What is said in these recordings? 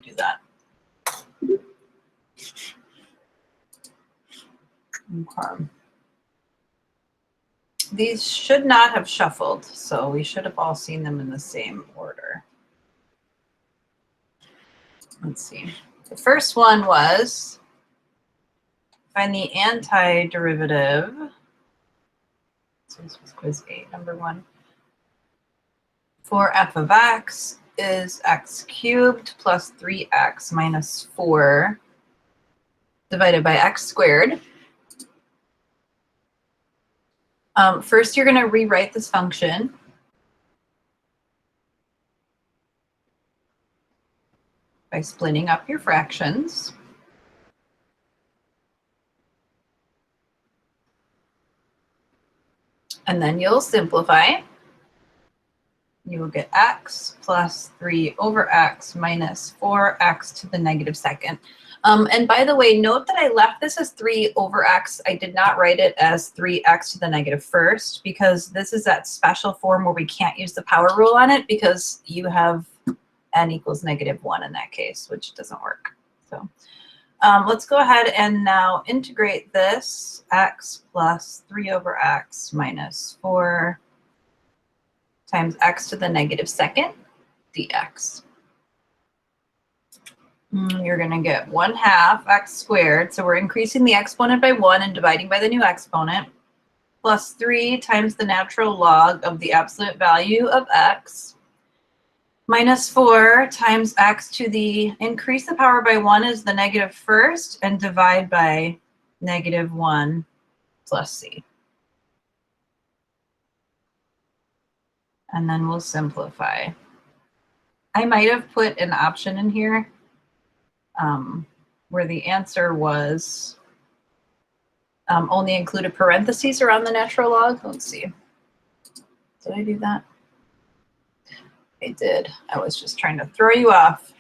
do that. Okay. These should not have shuffled, so we should have all seen them in the same order. Let's see. The first one was find the antiderivative. So this was quiz 8, number 1. For f of x is x cubed plus 3x minus 4 divided by x squared. First, you're going to rewrite this function. By splitting up your fractions. And then you'll simplify. You will get x plus 3 over x minus 4x to the negative second. And by the way, note that I left this as 3 over x. I did not write it as 3x to the negative first because this is that special form where we can't use the power rule on it because you have n equals -1 in that case, which doesn't work. So let's go ahead and now integrate this x plus 3 over x minus 4 times x to the negative second dx. You're going to get 1/2 x squared. So we're increasing the exponent by 1 and dividing by the new exponent, plus 3 times the natural log of the absolute value of x, minus 4 times x to the increase the power by 1 is the negative first, and divide by -1 plus c. And then we'll simplify. I might have put an option in here where the answer was only included parentheses around the natural log. Let's see. Did I do that? I did. I was just trying to throw you off.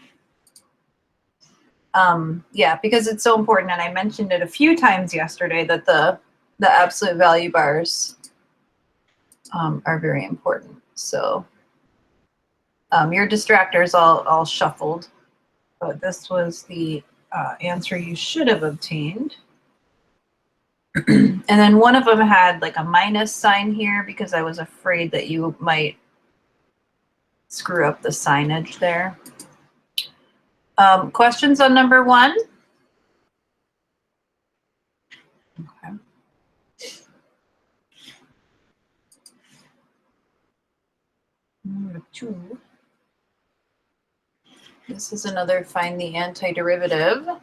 Yeah, because it's so important, and I mentioned it a few times yesterday that the absolute value bars are very important. So your distractors all shuffled, but this was the answer you should have obtained. And then one of them had like a minus sign here because I was afraid that you might screw up the signage there. Questions on number 1? Okay. Number 2. This is another find the antiderivative.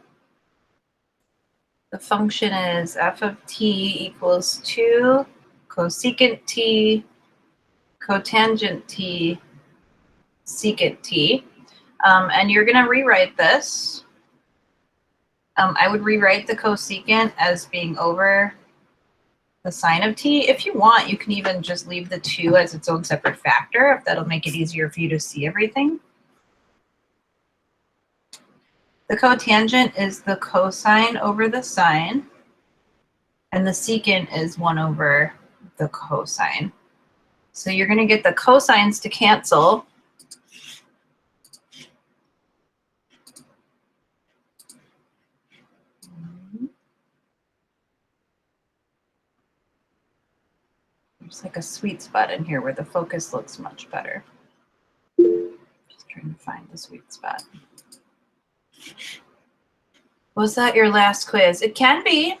The function is f of t equals 2 cosecant t cotangent t secant t. And you're going to rewrite this. I would rewrite the cosecant as being over the sine of t. If you want, you can even just leave the 2 as its own separate factor, if that'll make it easier for you to see everything. The cotangent is the cosine over the sine, and the secant is 1 over the cosine. So you're going to get the cosines to cancel. There's like a sweet spot in here where the focus looks much better. Just trying to find the sweet spot. Was that your last quiz? It can be.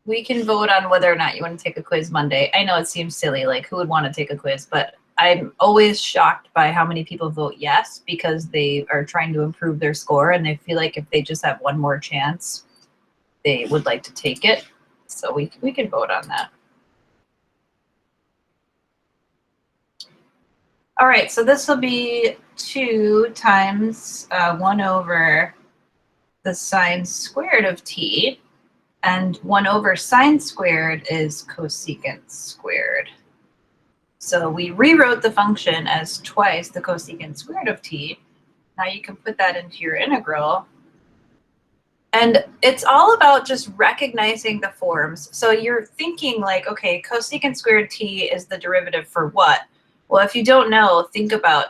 We can vote on whether or not you want to take a quiz Monday. I know it seems silly, like who would want to take a quiz, but I'm always shocked by how many people vote yes because they are trying to improve their score and they feel like if they just have one more chance, they would like to take it. So we can vote on that. All right, so this will be 2 times 1 over the sine squared of t, and 1 over sine squared is cosecant squared. So we rewrote the function as twice the cosecant squared of t. Now you can put that into your integral. And it's all about just recognizing the forms. So you're thinking like, okay, cosecant squared t is the derivative for what? Well, if you don't know, think about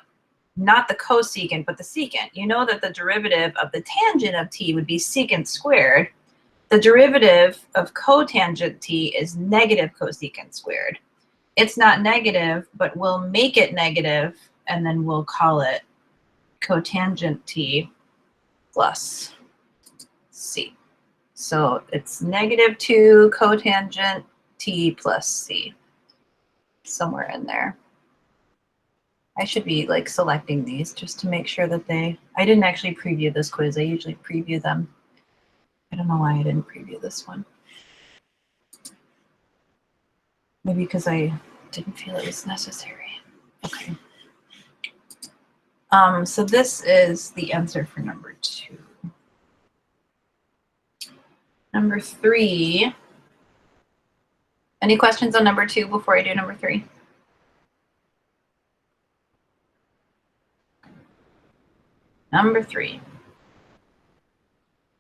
not the cosecant, but the secant. You know that the derivative of the tangent of t would be secant squared. The derivative of cotangent t is negative cosecant squared. It's not negative, but we'll make it negative, and then we'll call it cotangent t plus c. So it's -2 cotangent t plus c, somewhere in there. I should be like selecting these just to make sure that I didn't actually preview this quiz. I usually preview them. I don't know why I didn't preview this one. Maybe because I didn't feel it was necessary. Okay. So this is the answer for number 2. Number 3. Any questions on number 2 before I do number 3? Number 3.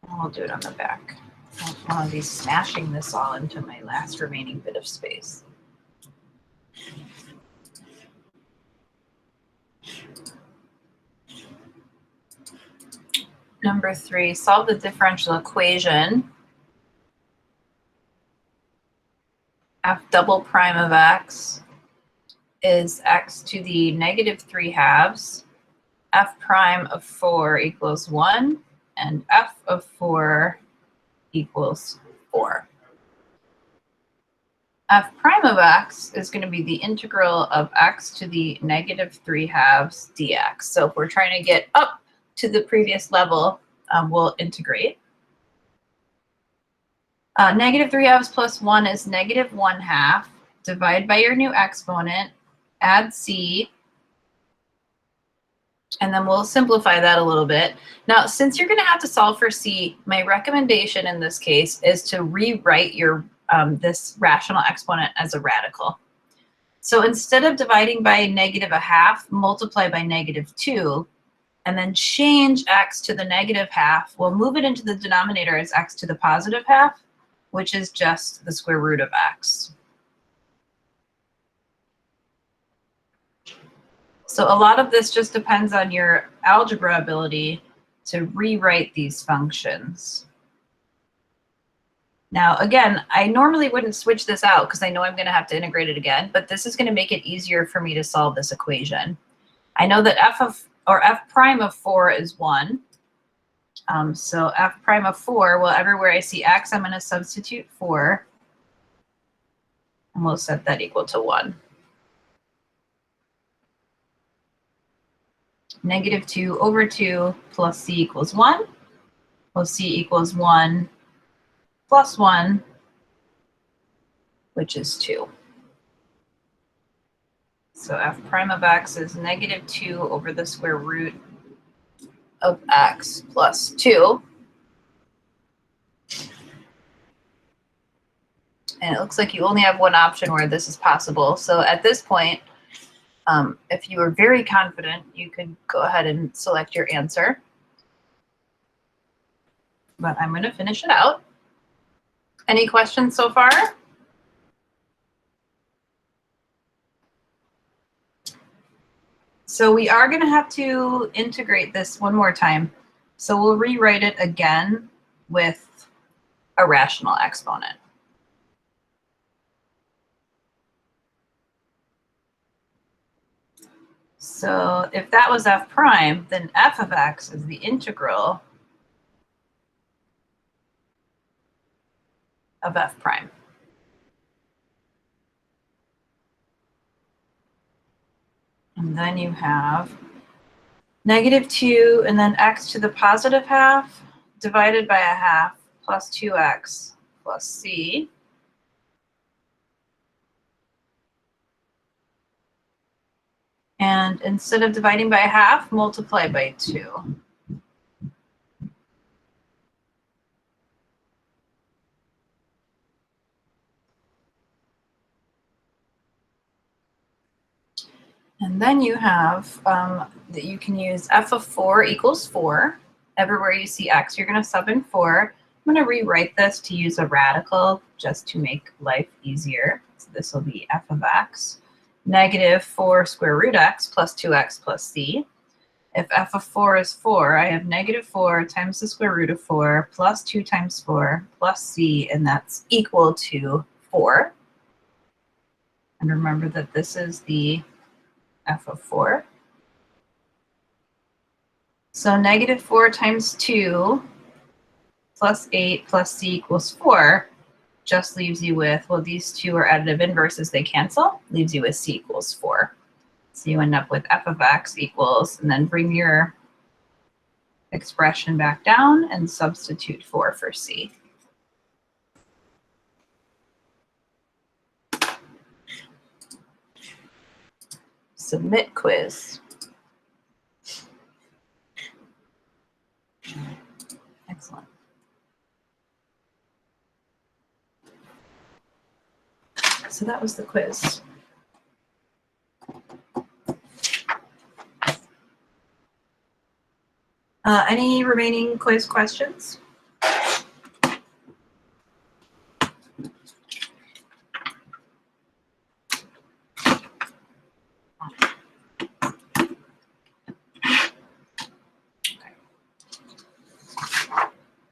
I'll do it on the back. I don't want to be smashing this all into my last remaining bit of space. Number 3, solve the differential equation. F double prime of x is x to the -3/2. F prime of 4 equals 1, and f of 4 equals 4. F prime of x is going to be the integral of x to the -3/2 dx. So if we're trying to get up to the previous level, we'll integrate. -3/2 plus 1 is -1/2. Divide by your new exponent, add c, and then we'll simplify that a little bit. Now, since you're going to have to solve for c, my recommendation in this case is to rewrite your this rational exponent as a radical. So instead of dividing by -1/2, multiply by -2, and then change x to the -1/2. We'll move it into the denominator as x to the +1/2, which is just the square root of x. So a lot of this just depends on your algebra ability to rewrite these functions. Now, again, I normally wouldn't switch this out because I know I'm going to have to integrate it again, but this is going to make it easier for me to solve this equation. I know that f prime of 4 is 1. So f prime of 4, well, everywhere I see x, I'm going to substitute 4. And we'll set that equal to 1. -2/2 plus c equals 1. Well, c equals 1 plus 1, which is 2. So f prime of x is -2 over the square root of x plus 2. And it looks like you only have one option where this is possible. So at this point, if you are very confident, you could go ahead and select your answer. But I'm going to finish it out. Any questions so far? So we are going to have to integrate this one more time. So we'll rewrite it again with a rational exponent. So if that was f prime, then f of x is the integral of f prime. And then you have -2 and then x to the +1/2 divided by 1/2 plus 2x plus c. And instead of dividing by 1/2, multiply by 2. And then you have that you can use f of 4 equals 4. Everywhere you see x, you're going to sub in 4. I'm going to rewrite this to use a radical just to make life easier. So this will be f of x -4 square root x plus 2x plus c. If f of 4 is 4, I have negative 4 times the square root of 4 plus 2 times 4 plus c, and that's equal to 4. And remember that this is the f of 4. So negative 4 times 2 plus 8 plus c equals 4 just leaves you with, well, these two are additive inverses, they cancel, leaves you with c equals 4. So you end up with f of x equals, and then bring your expression back down and substitute 4 for c. Submit quiz. Excellent. So that was the quiz. Any remaining quiz questions?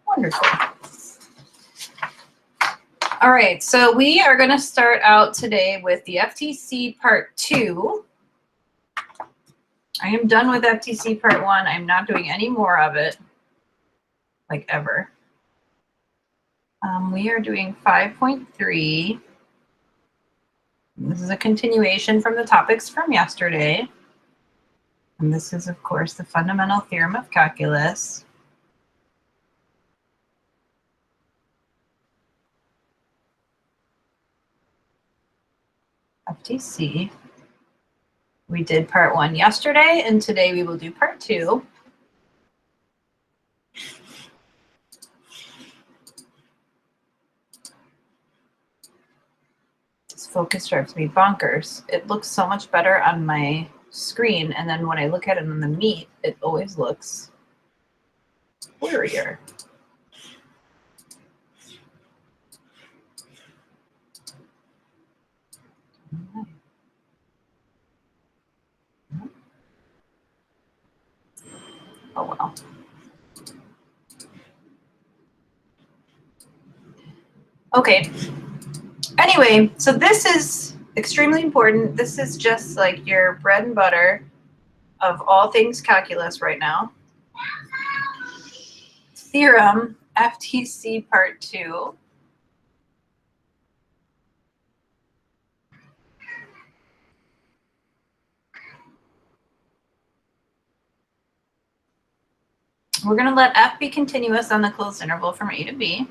Wonderful. All right, so we are going to start out today with the FTC Part 2. I am done with FTC Part 1. I'm not doing any more of it, like ever. We are doing 5.3. This is a continuation from the topics from yesterday. And this is, of course, the fundamental theorem of calculus. FTC. We did part 1 yesterday, and today we will do part 2. This focus drives me bonkers. It looks so much better on my screen, and then when I look at it on the Meet, it always looks blurrier. Oh well. Okay. Anyway, so this is extremely important. This is just like your bread and butter of all things calculus right now. Theorem, FTC Part 2. We're going to let f be continuous on the closed interval from a to b.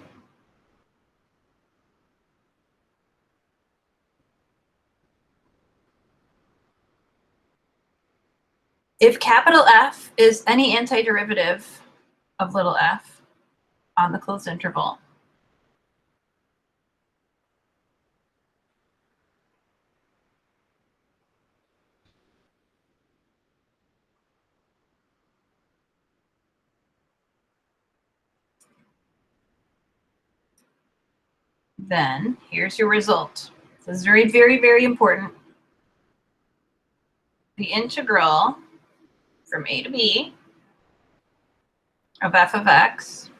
If capital F is any antiderivative of little f on the closed interval, then here's your result. This is very, very, very important. The integral from a to b of f of x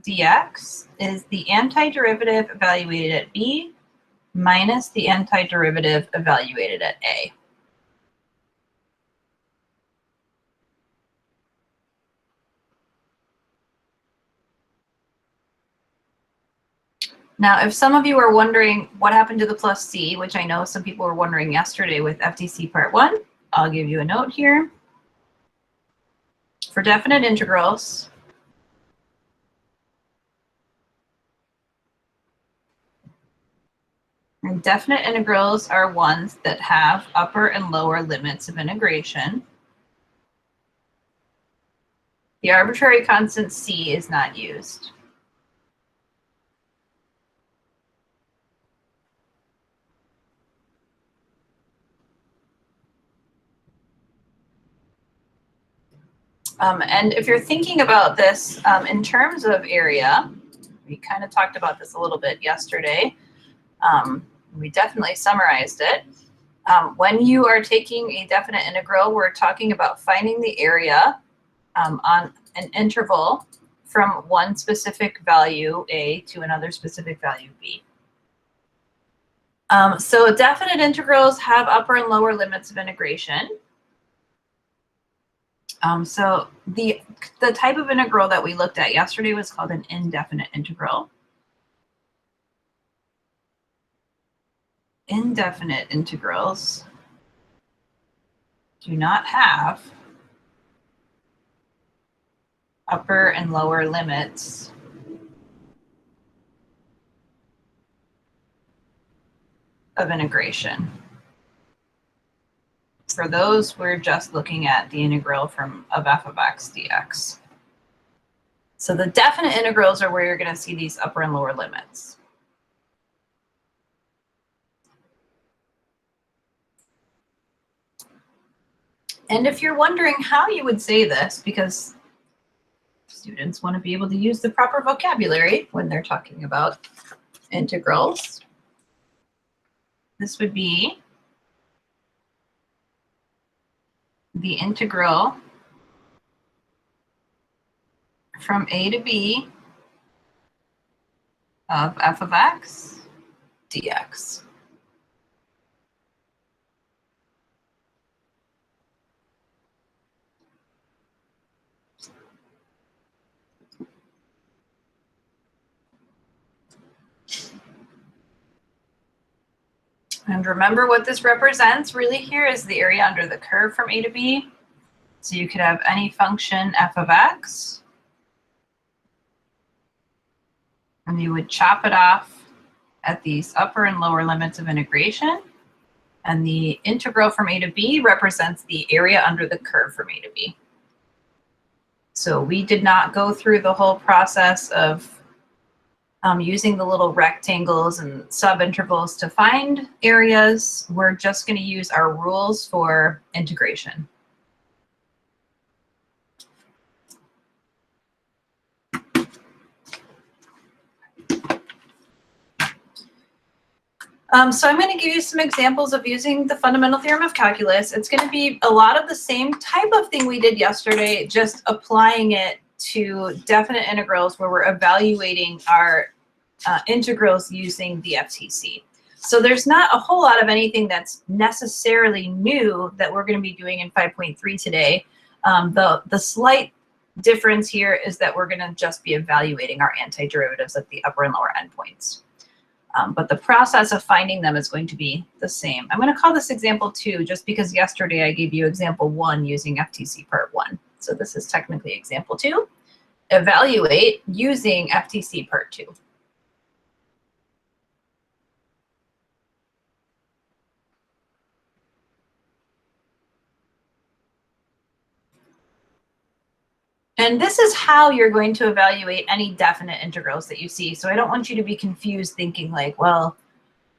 dx is the antiderivative evaluated at b minus the antiderivative evaluated at a. Now, if some of you are wondering what happened to the plus c, which I know some people were wondering yesterday with FTC Part 1, I'll give you a note here. For definite integrals, and definite integrals are ones that have upper and lower limits of integration. The arbitrary constant c is not used. And if you're thinking about this in terms of area, we kind of talked about this a little bit yesterday. We definitely summarized it. When you are taking a definite integral, we're talking about finding the area on an interval from one specific value, a, to another specific value, b. So definite integrals have upper and lower limits of integration. So the type of integral that we looked at yesterday was called an indefinite integral. Indefinite integrals do not have upper and lower limits of integration. For those, we're just looking at the integral of f of x dx. So the definite integrals are where you're going to see these upper and lower limits. And if you're wondering how you would say this, because students want to be able to use the proper vocabulary when they're talking about integrals, this would be the integral from a to b of f of x dx. And remember what this represents really here is the area under the curve from a to b. So you could have any function f of x, and you would chop it off at these upper and lower limits of integration. And the integral from a to b represents the area under the curve from a to b. So we did not go through the whole process of using the little rectangles and subintervals to find areas. We're just going to use our rules for integration. So I'm going to give you some examples of using the fundamental theorem of calculus. It's going to be a lot of the same type of thing we did yesterday, just applying it to definite integrals where we're evaluating our integrals using the FTC. So there's not a whole lot of anything that's necessarily new that we're going to be doing in 5.3 today. The slight difference here is that we're going to just be evaluating our antiderivatives at the upper and lower endpoints. But the process of finding them is going to be the same. I'm going to call this example 2 just because yesterday I gave you example 1 using FTC part 1. So this is technically example 2. Evaluate using FTC part 2. And this is how you're going to evaluate any definite integrals that you see. So I don't want you to be confused thinking like, well,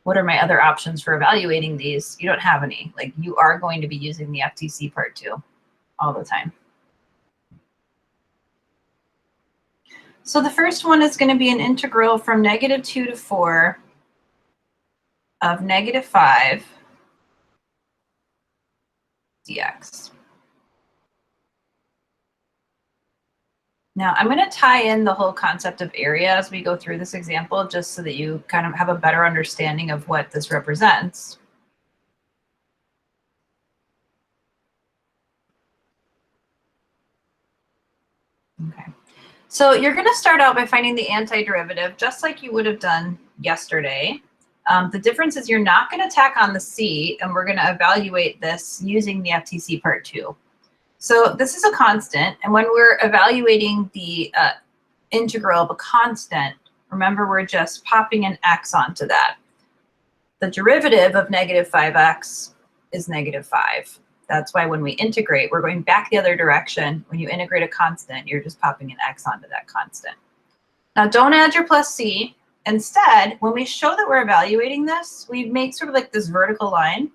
what are my other options for evaluating these? You don't have any. Like, you are going to be using the FTC part 2 all the time. So the first one is going to be an integral from -2 to 4 of -5 dx. Now, I'm going to tie in the whole concept of area as we go through this example, just so that you kind of have a better understanding of what this represents. Okay. So you're going to start out by finding the antiderivative, just like you would have done yesterday. The difference is you're not going to tack on the c, and we're going to evaluate this using the FTC part 2. So this is a constant, and when we're evaluating the integral of a constant, remember we're just popping an x onto that. The derivative of -5x is -5. That's why when we integrate, we're going back the other direction. When you integrate a constant, you're just popping an x onto that constant. Now don't add your plus c. Instead, when we show that we're evaluating this, we make sort of like this vertical line,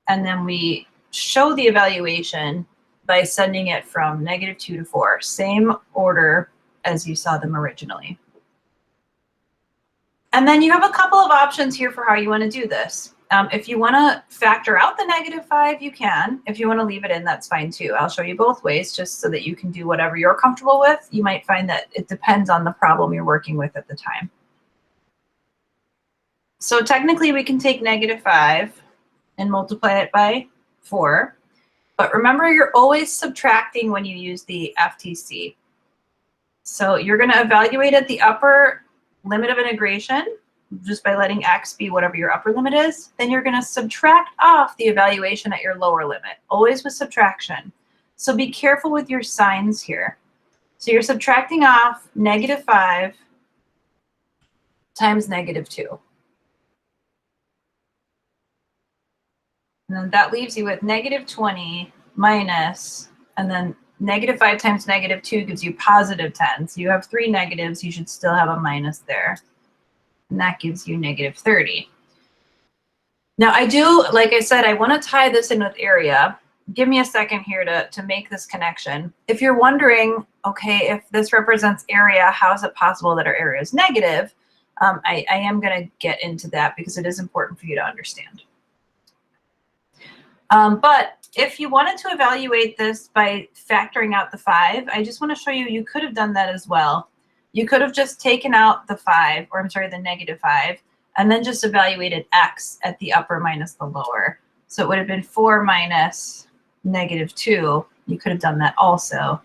and then we show the evaluation by sending it from -2 to 4, same order as you saw them originally. And then you have a couple of options here for how you want to do this. If you want to factor out the -5, you can. If you want to leave it in, that's fine too. I'll show you both ways just so that you can do whatever you're comfortable with. You might find that it depends on the problem you're working with at the time. So technically we can take -5 and multiply it by 4. But remember, you're always subtracting when you use the FTC. So you're going to evaluate at the upper limit of integration just by letting x be whatever your upper limit is. Then you're going to subtract off the evaluation at your lower limit, always with subtraction. So be careful with your signs here. So you're subtracting off -5 times -2. And then that leaves you with -20 minus, and then -5 times -2 gives you +10. So you have 3 negatives, you should still have a minus there. And that gives you -30. Now I do, like I said, I want to tie this in with area. Give me a second here to make this connection. If you're wondering, okay, if this represents area, how is it possible that our area is negative? I am going to get into that because it is important for you to understand. But if you wanted to evaluate this by factoring out the 5, I just want to show you, you could have done that as well. You could have just taken out the 5, or I'm sorry, the -5, and then just evaluated x at the upper minus the lower. So it would have been 4 minus -2. You could have done that also.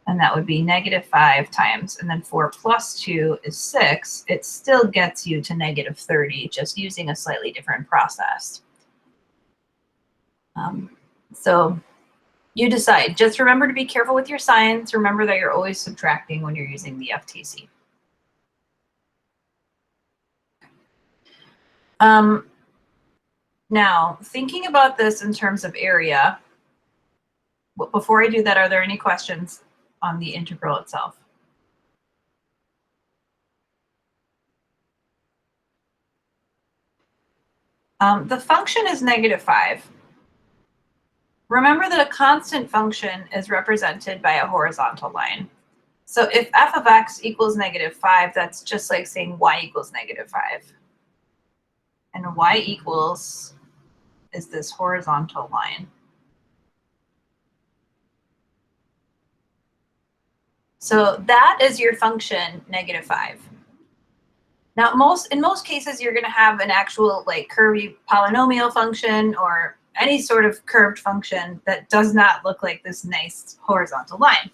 And that would be -5 times, and then 4 plus 2 is 6. It still gets you to -30, just using a slightly different process. So you decide. Just remember to be careful with your signs. Remember that you're always subtracting when you're using the FTC. Now, thinking about this in terms of area, before I do that, are there any questions on the integral itself? The function is -5. Remember that a constant function is represented by a horizontal line. So if f of x equals -5, that's just like saying y equals -5. And y equals is this horizontal line. So that is your function, -5. Now, in most cases, you're going to have an actual like curvy polynomial function or any sort of curved function that does not look like this nice horizontal line.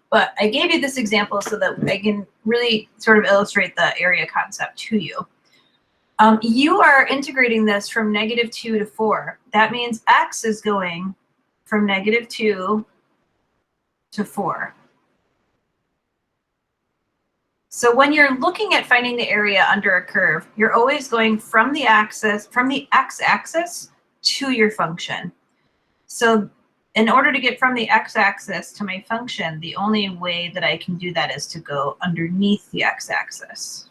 But I gave you this example so that I can really sort of illustrate the area concept to you. You are integrating this from -2 to 4. That means x is going from -2 to 4. So when you're looking at finding the area under a curve, you're always going from the x-axis to your function. So in order to get from the x-axis to my function, the only way that I can do that is to go underneath the x-axis.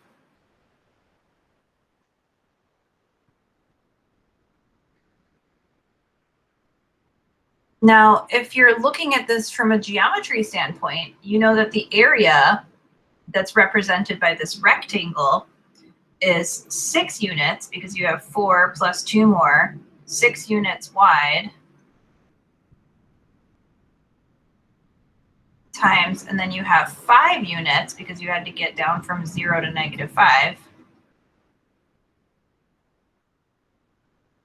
Now, if you're looking at this from a geometry standpoint, you know that the area that's represented by this rectangle is 6 units, because you have 4 plus 2 more, 6 units wide, times, and then you have 5 units because you had to get down from 0 to -5.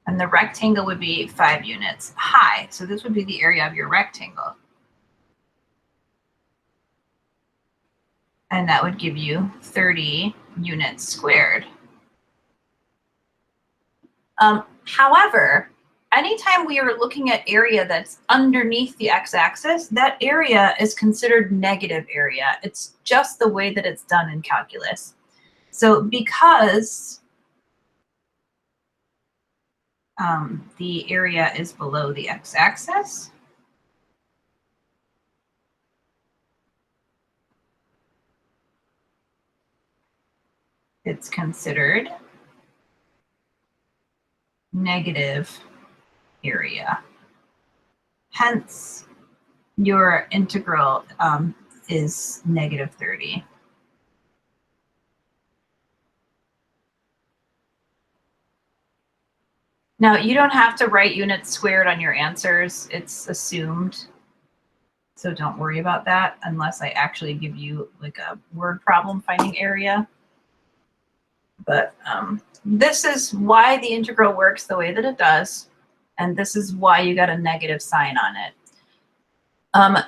And the rectangle would be 5 units high. So this would be the area of your rectangle. And that would give you 30 units squared. However, anytime we are looking at area that's underneath the x-axis, that area is considered negative area. It's just the way that it's done in calculus. So because the area is below the x-axis, it's considered negative area. Hence, your integral is -30. Now, you don't have to write units squared on your answers. It's assumed. So don't worry about that unless I actually give you like a word problem finding area. But this is why the integral works the way that it does. And this is why you got a negative sign on it.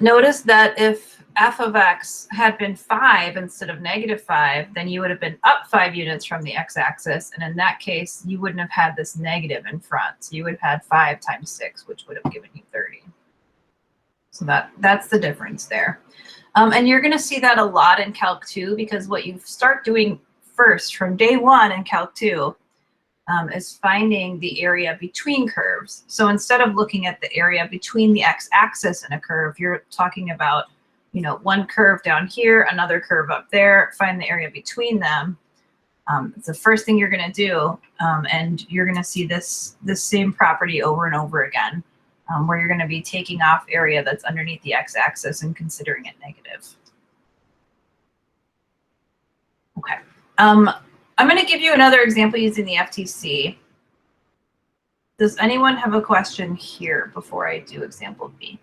Notice that if f of x had been 5 instead of -5, then you would have been up 5 units from the x-axis. And in that case, you wouldn't have had this negative in front. So you would have had 5 times 6, which would have given you 30. So that's the difference there. And you're going to see that a lot in Calc 2, because what you start doing first from day 1 in Calc 2 is finding the area between curves. So instead of looking at the area between the x-axis and a curve, you're talking about, you know, one curve down here, another curve up there, find the area between them. It's the first thing you're going to do, and you're going to see this same property over and over again, where you're going to be taking off area that's underneath the x-axis and considering it negative. Okay. I'm going to give you another example using the FTC. Does anyone have a question here before I do example B?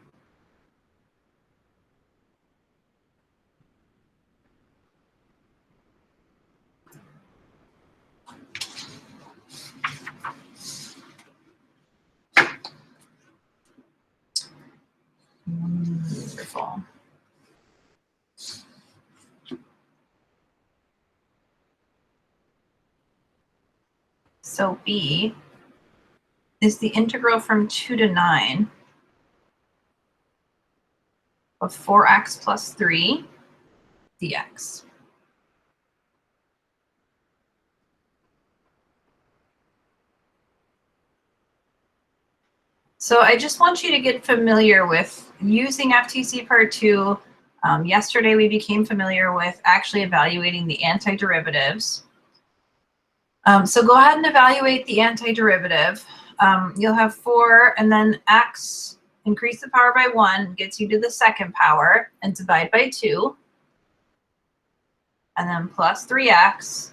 Wonderful. So B is the integral from 2 to 9 of 4x plus 3 dx. So I just want you to get familiar with using FTC Part 2. Yesterday we became familiar with actually evaluating the antiderivatives. So go ahead and evaluate the antiderivative. You'll have 4, and then x, increase the power by 1, gets you to the second power, and divide by 2. And then plus 3x.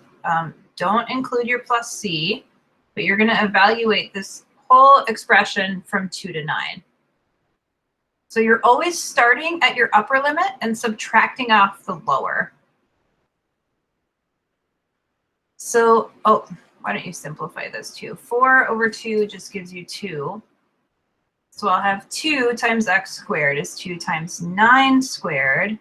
Don't include your plus c, but you're going to evaluate this whole expression from 2 to 9. So you're always starting at your upper limit and subtracting off the lower. So, oh, why don't you simplify this too? 4 over 2 just gives you 2. So I'll have 2 times x squared is 2 times 9 squared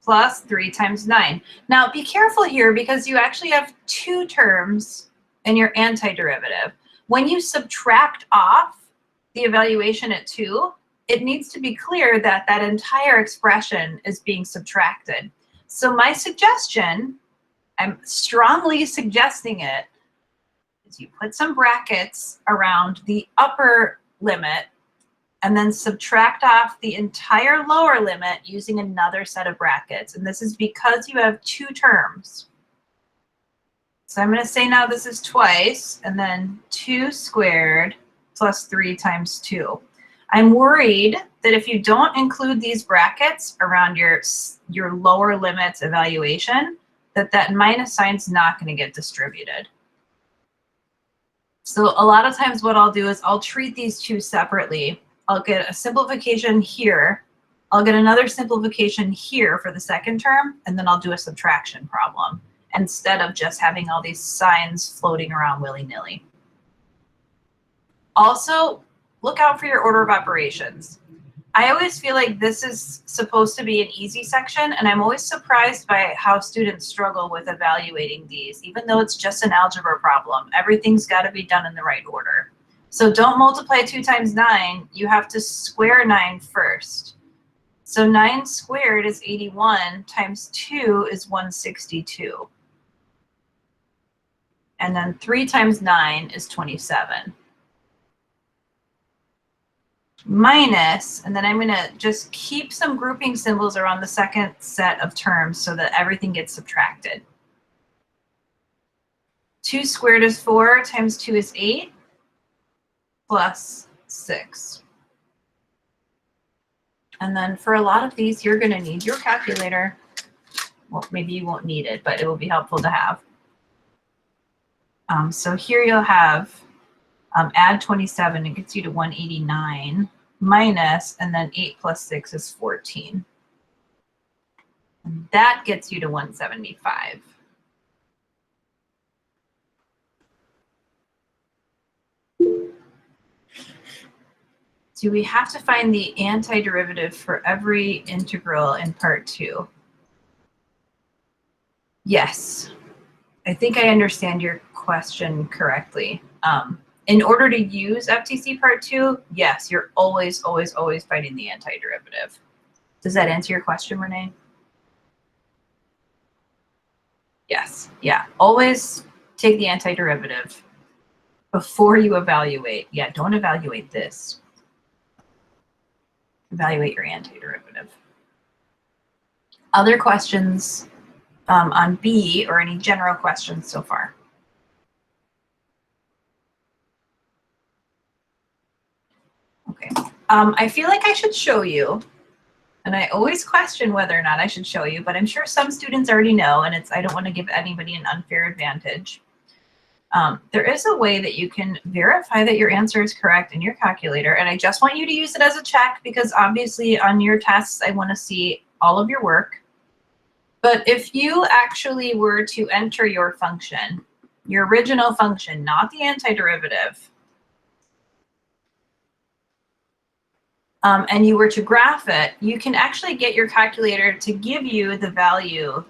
plus 3 times 9. Now be careful here, because you actually have 2 terms in your antiderivative. When you subtract off the evaluation at 2, it needs to be clear that that entire expression is being subtracted. So my suggestion, I'm strongly suggesting it, is you put some brackets around the upper limit and then subtract off the entire lower limit using another set of brackets. And this is because you have 2 terms. So I'm going to say now this is twice, and then 2 squared plus 3 times 2. I'm worried that if you don't include these brackets around your lower limits evaluation, that minus sign's not going to get distributed. So a lot of times what I'll do is I'll treat these 2 separately. I'll get a simplification here. I'll get another simplification here for the second term, and then I'll do a subtraction problem instead of just having all these signs floating around willy-nilly. Also, look out for your order of operations. I always feel like this is supposed to be an easy section, and I'm always surprised by how students struggle with evaluating these, even though it's just an algebra problem. Everything's got to be done in the right order. So don't multiply 2 times 9. You have to square 9 first. So 9 squared is 81 times 2 is 162. And then 3 times 9 is 27. Minus, and then I'm going to just keep some grouping symbols around the second set of terms so that everything gets subtracted. 2 squared is 4 times 2 is 8 plus 6. And then for a lot of these, you're going to need your calculator. Well, maybe you won't need it, but it will be helpful to have. So here you'll have Add 27, it gets you to 189 minus, and then 8 plus 6 is 14. And that gets you to 175. Do we have to find the antiderivative for every integral in part 2? Yes. I think I understand your question correctly. In order to use FTC part 2, yes, you're always, always, always finding the antiderivative. Does that answer your question, Renee? Yes, yeah. Always take the antiderivative before you evaluate. Yeah, don't evaluate this. Evaluate your antiderivative. Other questions on B, or any general questions so far? Okay. I feel like I should show you, and I always question whether or not I should show you, but I'm sure some students already know, and I don't want to give anybody an unfair advantage. There is a way that you can verify that your answer is correct in your calculator, and I just want you to use it as a check because obviously on your tests, I want to see all of your work. But if you actually were to enter your function, your original function, not the antiderivative, and you were to graph it, you can actually get your calculator to give you the value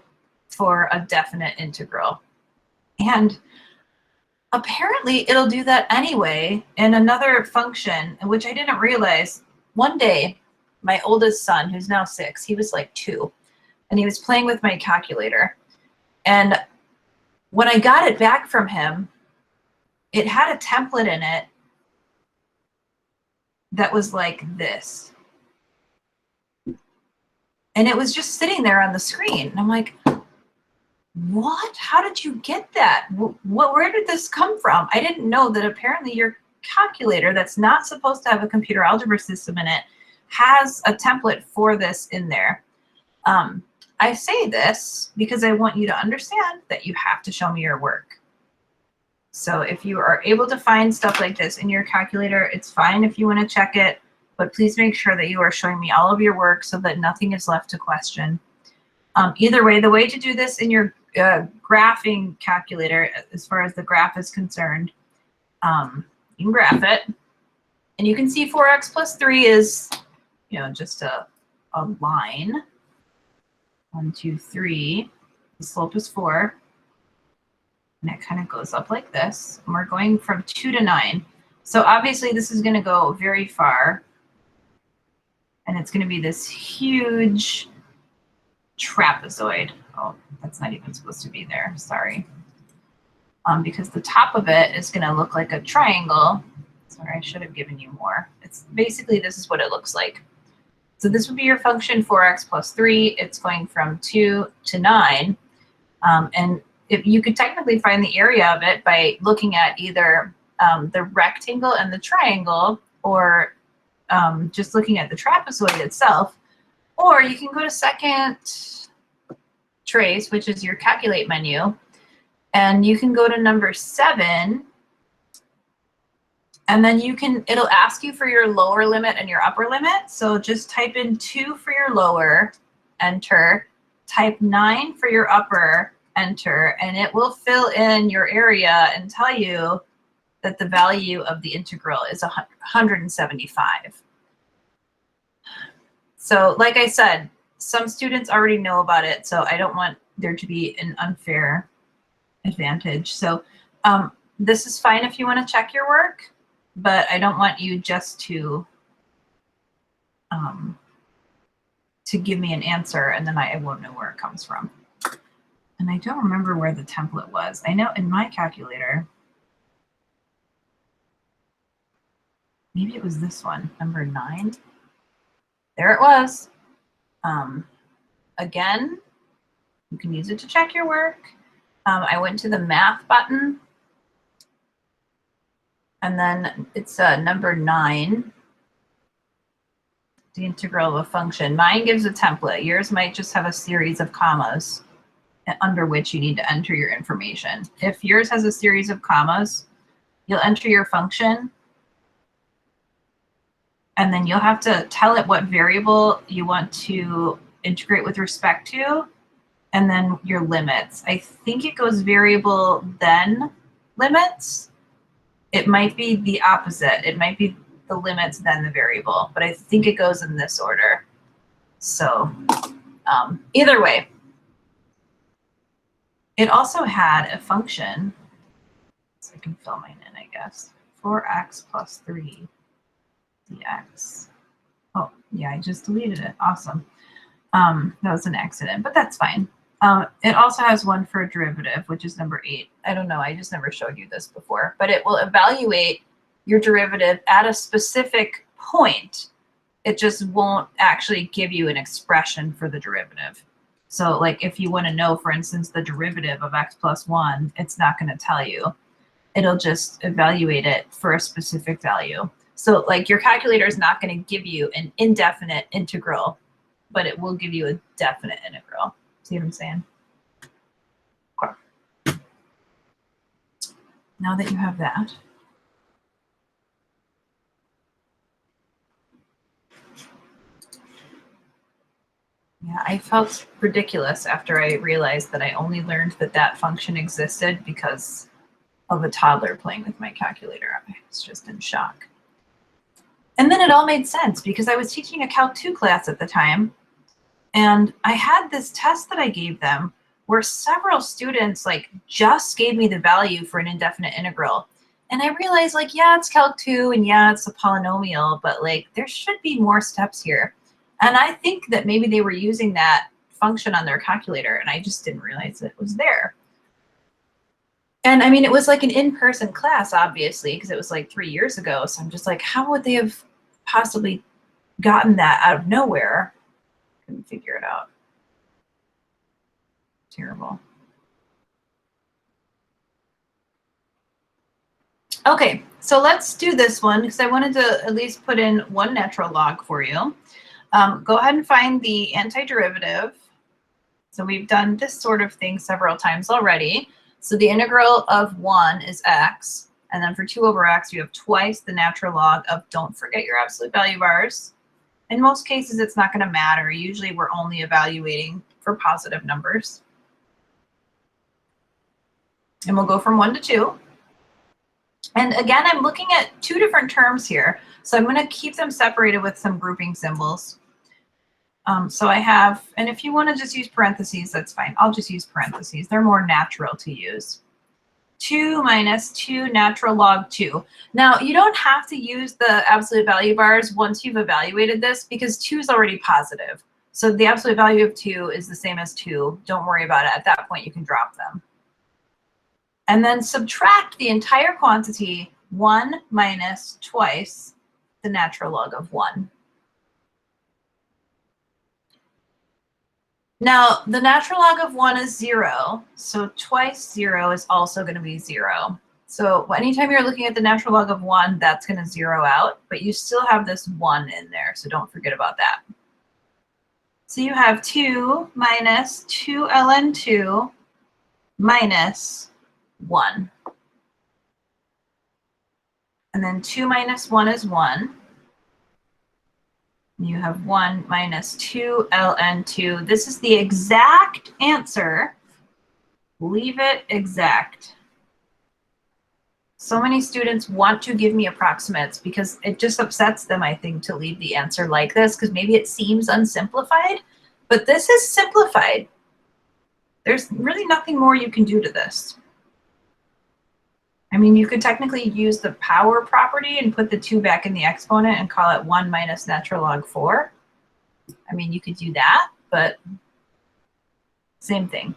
for a definite integral. And apparently it'll do that anyway in another function, which I didn't realize. One day, my oldest son, who's now 6, he was like 2, and he was playing with my calculator. And when I got it back from him, it had a template in it that was like this. And it was just sitting there on the screen. And I'm like, what? How did you get that? Where did this come from? I didn't know that apparently your calculator that's not supposed to have a computer algebra system in it has a template for this in there. I say this because I want you to understand that you have to show me your work. So if you are able to find stuff like this in your calculator, it's fine if you want to check it, but please make sure that you are showing me all of your work so that nothing is left to question. Either way, the way to do this in your graphing calculator, as far as the graph is concerned, you can graph it, and you can see 4x plus 3 is, just a line. 1, 2, 3. The slope is 4. And it kind of goes up like this. And we're going from 2 to 9. So obviously this is going to go very far. And it's going to be this huge trapezoid. Oh, that's not even supposed to be there. Sorry. Because the top of it is going to look like a triangle. Sorry, I should have given you more. It's basically, this is what it looks like. So this would be your function 4x plus 3. It's going from 2 to 9. And if you could technically find the area of it by looking at either the rectangle and the triangle, or just looking at the trapezoid itself. Or you can go to second trace, which is your calculate menu, and you can go to number 7. And then it'll ask you for your lower limit and your upper limit. So just type in 2 for your lower, enter, type 9 for your upper, enter, and it will fill in your area and tell you that the value of the integral is 175. So like I said, some students already know about it, so I don't want there to be an unfair advantage. So this is fine if you want to check your work, but I don't want you just to give me an answer and then I won't know where it comes from. And I don't remember where the template was. I know in my calculator, maybe it was this one, number 9. There it was. Again, you can use it to check your work. I went to the math button, and then it's number 9, the integral of a function. Mine gives a template. Yours might just have a series of commas under which you need to enter your information. If yours has a series of commas, You'll enter your function, and then you'll have to tell it what variable you want to integrate with respect to, and then your limits. I think it goes variable, then limits. It might be the opposite. It might be the limits, then the variable, but I think it goes in this order. So either way, it also had a function, so I can fill mine in, I guess, 4x plus 3 dx. Oh, yeah, I just deleted it. Awesome. That was an accident, but that's fine. It also has one for a derivative, which is number 8. I don't know, I just never showed you this before, but it will evaluate your derivative at a specific point. It just won't actually give you an expression for the derivative. So like if you want to know, for instance, the derivative of x plus 1, it's not going to tell you. It'll just evaluate it for a specific value. So like your calculator is not going to give you an indefinite integral, but it will give you a definite integral. See what I'm saying? Okay. Now that you have that, yeah, I felt ridiculous after I realized that I only learned that that function existed because of a toddler playing with my calculator. I was just in shock. And then it all made sense because I was teaching a Calc 2 class at the time, and I had this test that I gave them where several students like just gave me the value for an indefinite integral. And I realized like, yeah, it's Calc 2 and yeah, it's a polynomial, but like there should be more steps here. And I think that maybe they were using that function on their calculator and I just didn't realize it was there. And I mean, it was like an in-person class, obviously, because it was like 3 years ago. So I'm just like, how would they have possibly gotten that out of nowhere? Couldn't figure it out. Terrible. Okay, so let's do this one because I wanted to at least put in one natural log for you. Go ahead and find the antiderivative. So we've done this sort of thing several times already. So the integral of 1 is x, and then for 2 over x, you have twice the natural log of, don't forget your absolute value bars. In most cases, it's not going to matter. Usually we're only evaluating for positive numbers. And we'll go from 1 to 2. And again, I'm looking at 2 different terms here. So I'm going to keep them separated with some grouping symbols. So I have, and if you want to just use parentheses, that's fine. I'll just use parentheses. They're more natural to use. 2 minus 2 natural log 2. Now, you don't have to use the absolute value bars once you've evaluated this because 2 is already positive. So the absolute value of 2 is the same as 2. Don't worry about it. At that point, you can drop them. And then subtract the entire quantity, 1 minus twice the natural log of 1. Now, the natural log of 1 is 0, so twice 0 is also going to be 0. So anytime you're looking at the natural log of 1, that's going to 0 out, but you still have this 1 in there, so don't forget about that. So you have 2 minus 2 ln 2 minus 1. And then 2 minus 1 is 1. You have 1 minus 2 ln 2. This is the exact answer. Leave it exact. So many students want to give me approximates because it just upsets them, I think, to leave the answer like this because maybe it seems unsimplified, but this is simplified. There's really nothing more you can do to this. I mean, you could technically use the power property and put the 2 back in the exponent and call it 1 minus natural log 4. I mean, you could do that, but same thing.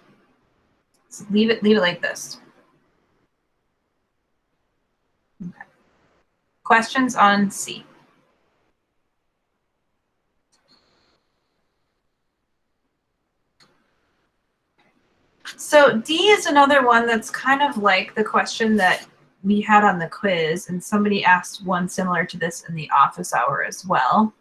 So leave it like this. Okay. Questions on C? So D is another one that's kind of like the question that we had on the quiz, and somebody asked one similar to this in the office hour as well.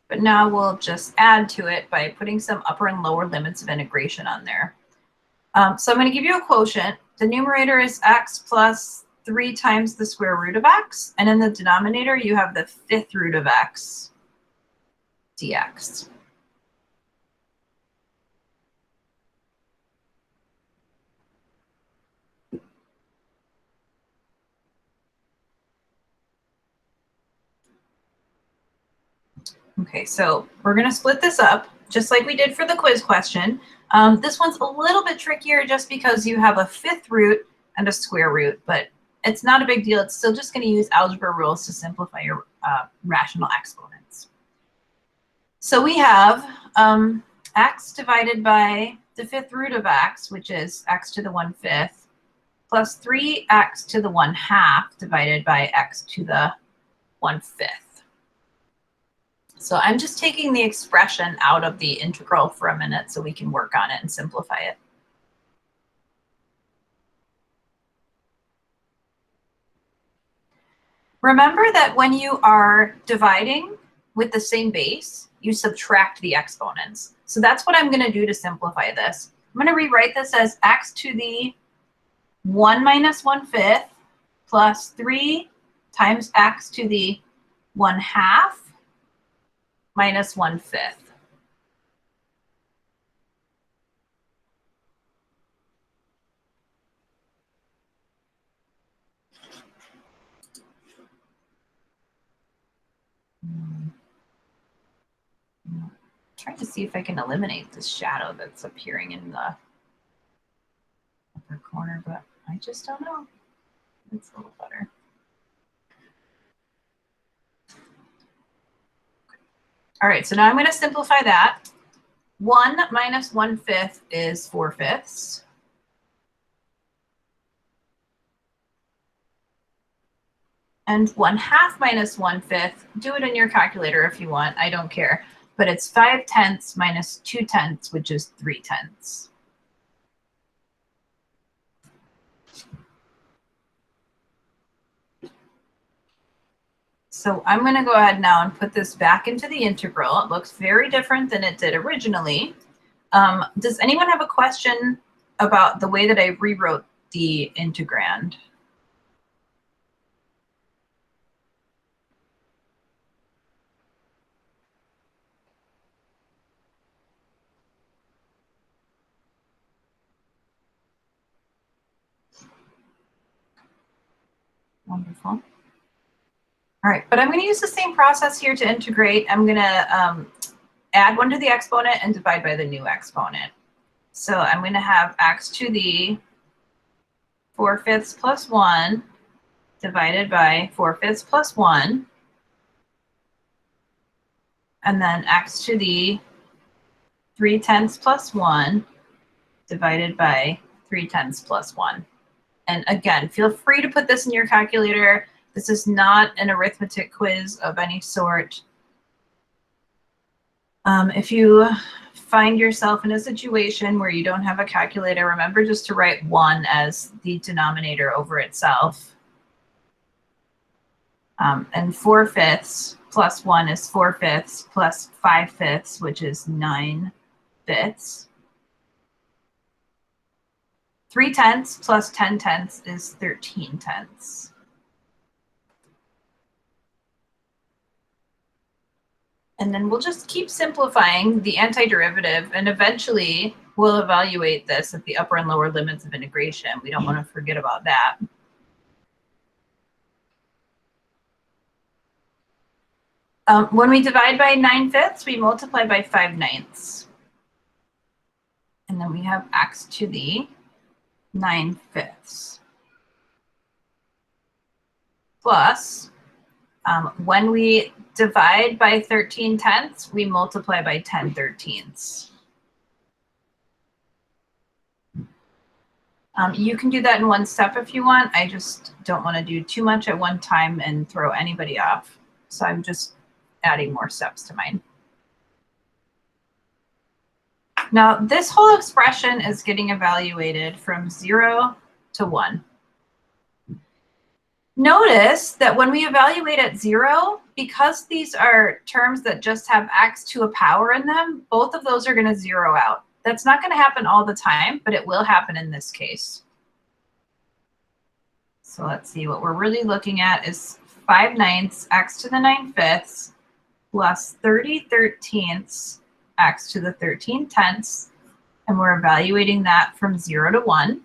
But now we'll just add to it by putting some upper and lower limits of integration on there. So I'm going to give you a quotient. The numerator is x plus 3 times the square root of x. And in the denominator, you have the 5th root of x dx. Okay, so we're going to split this up just like we did for the quiz question. This one's a little bit trickier just because you have a 5th root and a square root, but it's not a big deal. It's still just going to use algebra rules to simplify your rational exponents. So we have x divided by the 5th root of x, which is x to the 1/5, plus 3x to the 1/2 divided by x to the 1/5. So I'm just taking the expression out of the integral for a minute so we can work on it and simplify it. Remember that when you are dividing with the same base, you subtract the exponents. So that's what I'm going to do to simplify this. I'm going to rewrite this as x to the 1 minus 1/5 plus 3 times x to the 1/2 minus 1/5. I'm trying to see if I can eliminate this shadow that's appearing in the upper corner, but I just don't know. It's a little better. All right, so now I'm going to simplify that. 1 minus 1/5 is 4/5. And 1/2 minus 1/5, do it in your calculator if you want, I don't care. But it's 5/10 minus 2/10, which is 3/10. So I'm going to go ahead now and put this back into the integral. It looks very different than it did originally. Does anyone have a question about the way that I rewrote the integrand? Wonderful. All right, but I'm going to use the same process here to integrate. I'm going to add 1 to the exponent and divide by the new exponent. So I'm going to have x to the 4/5 plus 1 divided by 4/5 plus 1. And then x to the 3/10 plus 1 divided by 3/10 plus 1. And again, feel free to put this in your calculator. This is not an arithmetic quiz of any sort. If you find yourself in a situation where you don't have a calculator, remember just to write 1 as the denominator over itself. And 4/5 plus 1 is 4/5 plus 5/5, which is 9/5. 3/10 plus 10/10 is 13/10. And then we'll just keep simplifying the antiderivative, and eventually we'll evaluate this at the upper and lower limits of integration. We don't want to forget about that. When we divide by 9/5, we multiply by 5/9. And then we have x to the 9/5. Plus, when we divide by 13/10, we multiply by 10/13. You can do that in one step if you want. I just don't want to do too much at one time and throw anybody off. So I'm just adding more steps to mine. Now, this whole expression is getting evaluated from 0 to 1. Notice that when we evaluate at 0, because these are terms that just have x to a power in them, both of those are going to zero out. That's not going to happen all the time, but it will happen in this case. So let's see, what we're really looking at is 5/9 x to the 9/5 plus 30/13 x to the 13/10, and we're evaluating that from 0 to 1.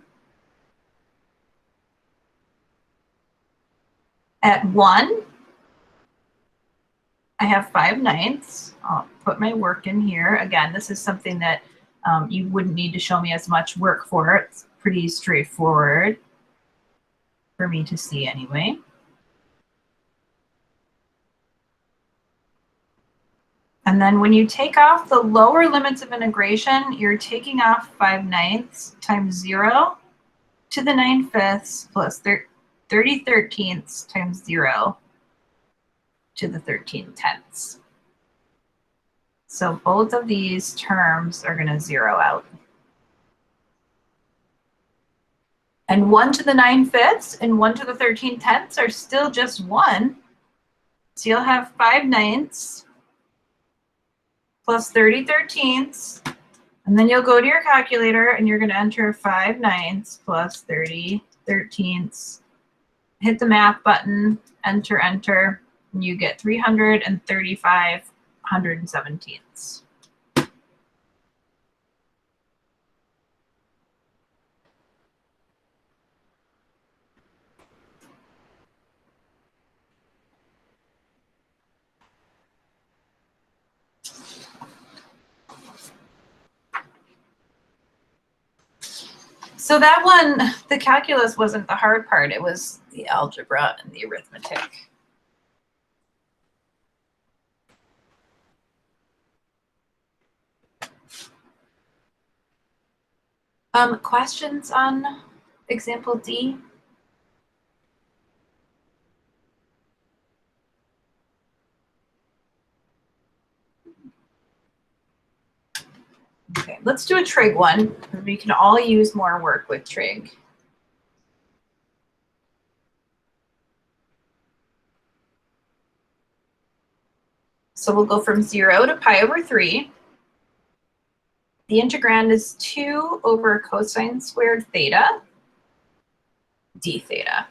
At 1, I have 5/9. I'll put my work in here. Again, this is something that you wouldn't need to show me as much work for. It's pretty straightforward for me to see anyway. And then when you take off the lower limits of integration, you're taking off 5/9 times 0 to the 9/5 plus 30/13 times 0 to the 13/10. So both of these terms are going to zero out. And 1 to the 9/5 and 1 to the 13/10 are still just 1. So you'll have 5/9 plus 30/13, and then you'll go to your calculator and you're going to enter 5/9 plus 30/13. Hit the math button, enter, enter, and you get 335/117. So that one, the calculus wasn't the hard part. It was the algebra and the arithmetic. Questions on example D? Okay, let's do a trig one. We can all use more work with trig. So we'll go from 0 to pi over 3. The integrand is 2 over cosine squared theta d theta.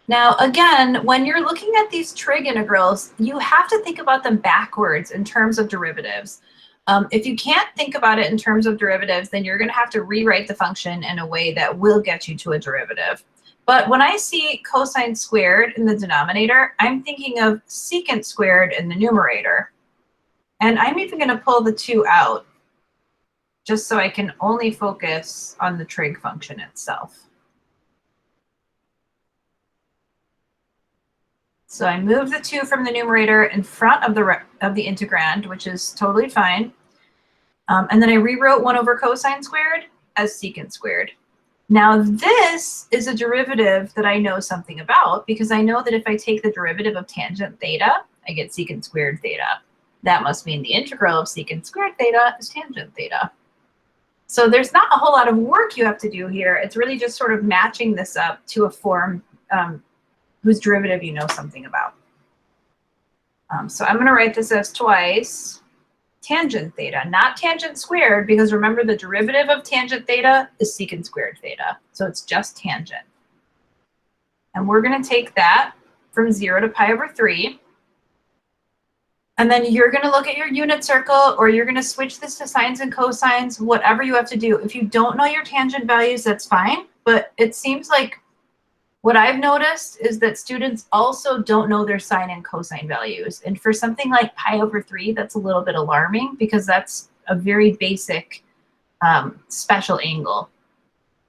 Now, again, when you're looking at these trig integrals, you have to think about them backwards in terms of derivatives. If you can't think about it in terms of derivatives, then you're going to have to rewrite the function in a way that will get you to a derivative. But when I see cosine squared in the denominator, I'm thinking of secant squared in the numerator. And I'm even going to pull the 2 out just so I can only focus on the trig function itself. So I move the 2 from the numerator in front of the integrand, which is totally fine. And then I rewrote 1 over cosine squared as secant squared. Now this is a derivative that I know something about, because I know that if I take the derivative of tangent theta, I get secant squared theta. That must mean the integral of secant squared theta is tangent theta. So there's not a whole lot of work you have to do here. It's really just sort of matching this up to a form whose derivative you know something about. So I'm going to write this as twice tangent theta, not tangent squared, because remember the derivative of tangent theta is secant squared theta. So it's just tangent. And we're going to take that from 0 to pi over 3. And then you're going to look at your unit circle, or you're going to switch this to sines and cosines, whatever you have to do. If you don't know your tangent values, that's fine. But it seems like what I've noticed is that students also don't know their sine and cosine values. And for something like pi over 3, that's a little bit alarming, because that's a very basic special angle.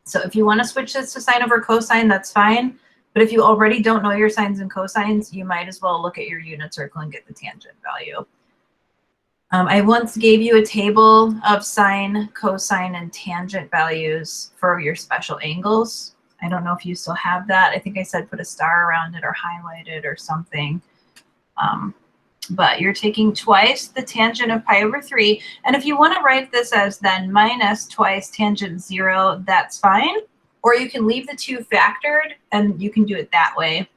So if you want to switch this to sine over cosine, that's fine. But if you already don't know your sines and cosines, you might as well look at your unit circle and get the tangent value. I once gave you a table of sine, cosine, and tangent values for your special angles. I don't know if you still have that. I think I said put a star around it or highlight it or something. But you're taking twice the tangent of pi over 3. And if you want to write this as then minus twice tangent 0, that's fine. Or you can leave the 2 factored, and you can do it that way.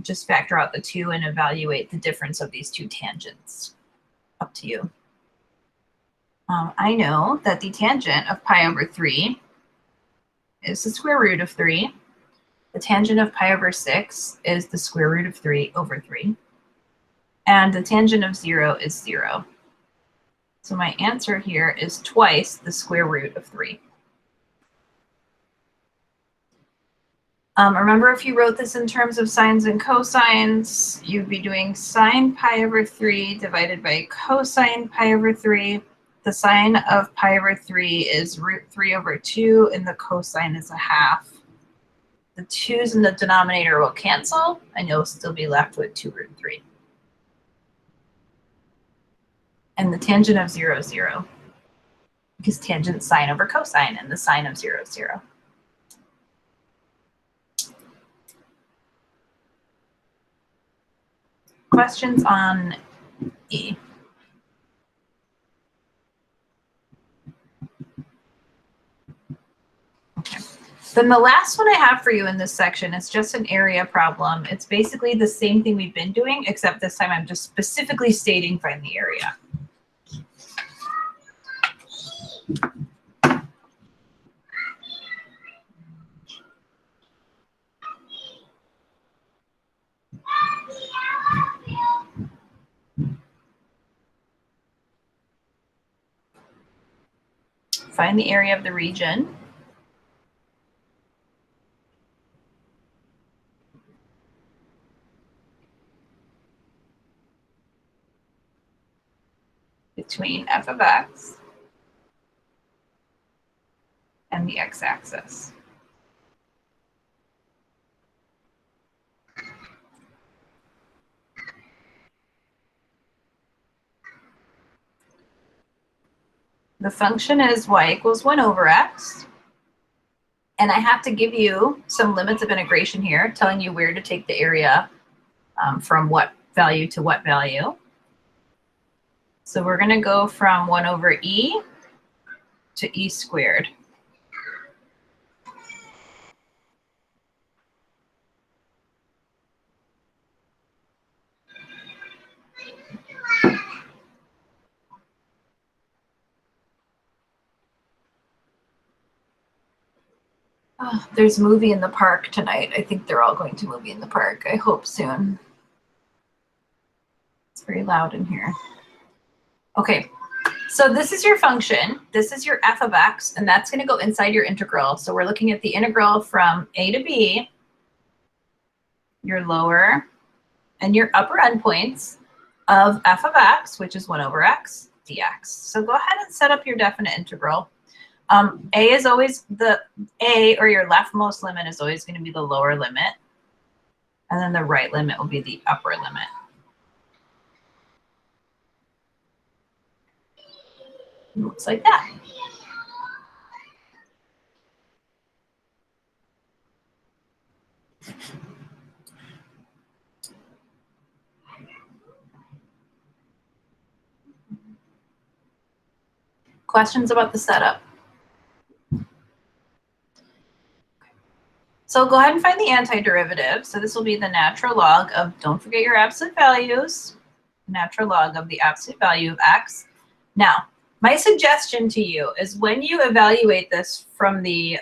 Just factor out the 2 and evaluate the difference of these 2 tangents. Up to you. I know that the tangent of pi over 3 is the square root of 3. The tangent of pi over 6 is the square root of 3 over 3. And the tangent of 0 is 0. So my answer here is twice the square root of 3. Remember, if you wrote this in terms of sines and cosines, you'd be doing sine pi over 3 divided by cosine pi over 3. The sine of pi over 3 is root 3 over 2, and the cosine is a half. The 2's in the denominator will cancel, and you'll still be left with 2 root 3. And the tangent of 0 is 0, because tangent sine over cosine, and the sine of 0 is 0. Questions on E? Okay. Then the last one I have for you in this section is just an area problem. It's basically the same thing we've been doing, except this time I'm just specifically stating find the area. Find the area of the region. Between f of x and the x-axis. The function is y equals 1 over x. And I have to give you some limits of integration here, telling you where to take the area from what value to what value. So we're going to go from 1 over e to e squared. Oh, there's a movie in the park tonight. I think they're all going to movie in the park. I hope soon. It's very loud in here. Okay, so this is your function. This is your f of x, and that's going to go inside your integral. So we're looking at the integral from a to b, your lower and your upper endpoints of f of x, which is 1 over x dx. So go ahead and set up your definite integral. A is always the A, or your leftmost limit, is always going to be the lower limit. And then the right limit will be the upper limit. It looks like that. Questions about the setup? So go ahead and find the antiderivative. So this will be the natural log of, don't forget your absolute values, natural log of the absolute value of x. Now, my suggestion to you is when you evaluate this from the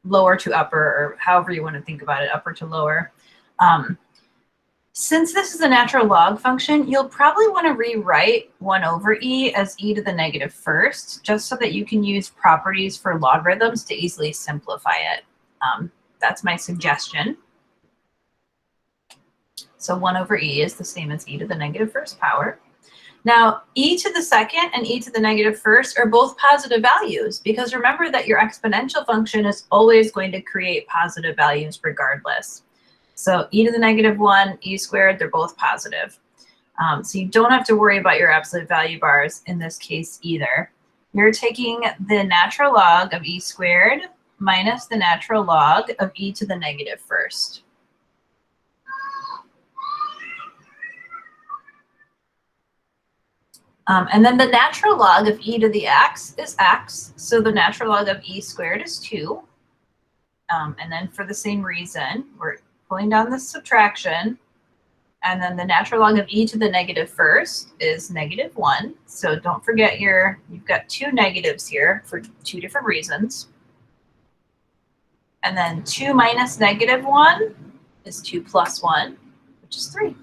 lower to upper, or however you want to think about it, upper to lower, since this is a natural log function, you'll probably want to rewrite 1 over e as e to the negative first, just so that you can use properties for logarithms to easily simplify it. That's my suggestion. So 1 over e is the same as e to the negative first power. Now, e to the second and e to the negative first are both positive values, because remember that your exponential function is always going to create positive values regardless. So e to the negative 1, e squared, they're both positive. So you don't have to worry about your absolute value bars in this case either. You're taking the natural log of e squared minus the natural log of e to the negative first. And then the natural log of e to the x is x. So the natural log of e squared is 2. And then for the same reason, we're pulling down the subtraction. And then the natural log of e to the negative first is -1. So don't forget you've got two negatives here for two different reasons. And then 2 minus -1 is 2 plus 1, which is 3.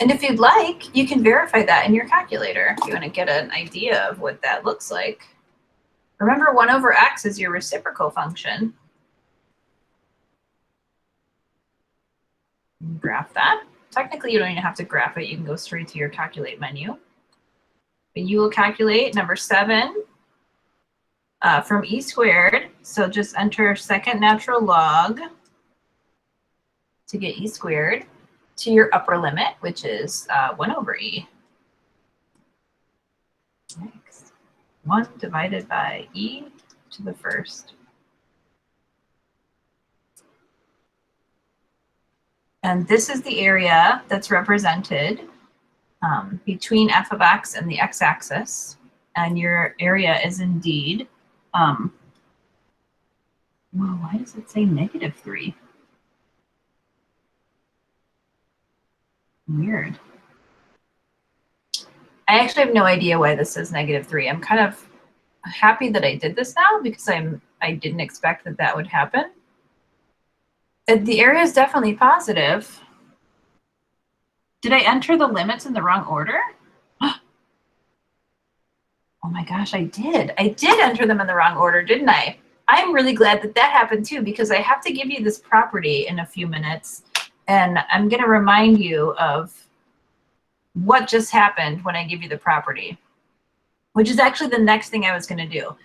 And if you'd like, you can verify that in your calculator if you want to get an idea of what that looks like. Remember, 1 over x is your reciprocal function. Graph that. Technically, you don't even have to graph it. You can go straight to your calculate menu. But you will calculate number 7 from e squared. So just enter second natural log to get e squared to your upper limit, which is 1 over e. Next, 1 divided by e to the first. And this is the area that's represented between f of x and the x-axis. And your area is indeed, well, why does it say -3? Weird. I actually have no idea why this says -3. I'm kind of happy that I did this now because I didn't expect that would happen. The area is definitely positive. Did I enter the limits in the wrong order? Oh my gosh, I did. I did enter them in the wrong order, didn't I? I'm really glad that happened too, because I have to give you this property in a few minutes. And I'm going to remind you of what just happened when I give you the property, which is actually the next thing I was going to do.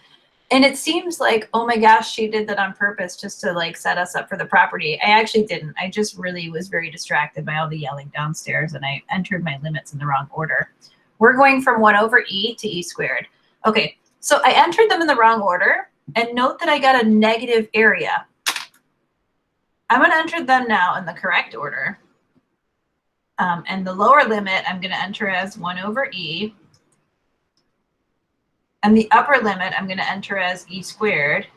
And it seems like, oh my gosh, she did that on purpose just to like set us up for the property. I actually didn't. I just really was very distracted by all the yelling downstairs, and I entered my limits in the wrong order. We're going from 1 over e to e squared. Okay, so I entered them in the wrong order, and note that I got a negative area. I'm going to enter them now in the correct order. And the lower limit I'm going to enter as 1 over e. And the upper limit I'm going to enter as e squared.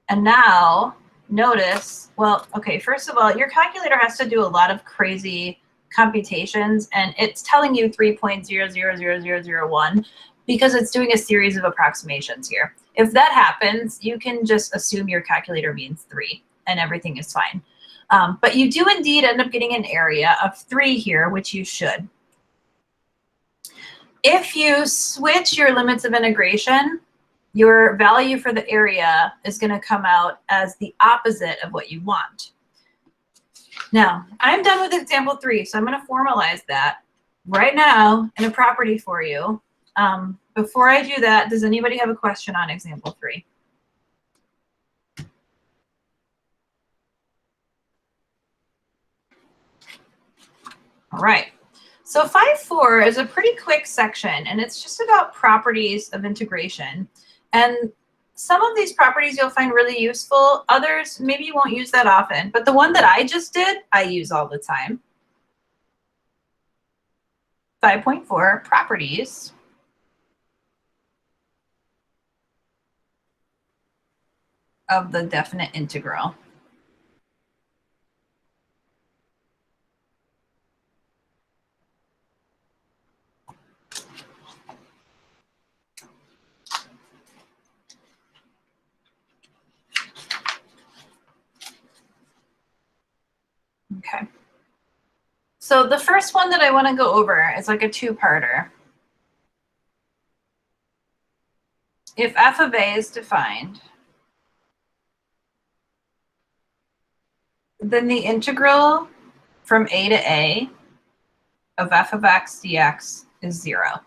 And now notice, well, okay, first of all, your calculator has to do a lot of crazy computations, and it's telling you 3.000001 because it's doing a series of approximations here. If that happens, you can just assume your calculator means 3 and everything is fine. But you do indeed end up getting an area of 3 here, which you should. If you switch your limits of integration, your value for the area is going to come out as the opposite of what you want. Now, I'm done with example 3, so I'm going to formalize that right now in a property for you. Before I do that, does anybody have a question on example 3? All right. So 5.4 is a pretty quick section, and it's just about properties of integration. And some of these properties you'll find really useful. Others, maybe you won't use that often. But the one that I just did, I use all the time. 5.4, properties of the definite integral. Okay. So the first one that I want to go over is like a two-parter. If f of a is defined, then the integral from a to a of f of x dx is 0.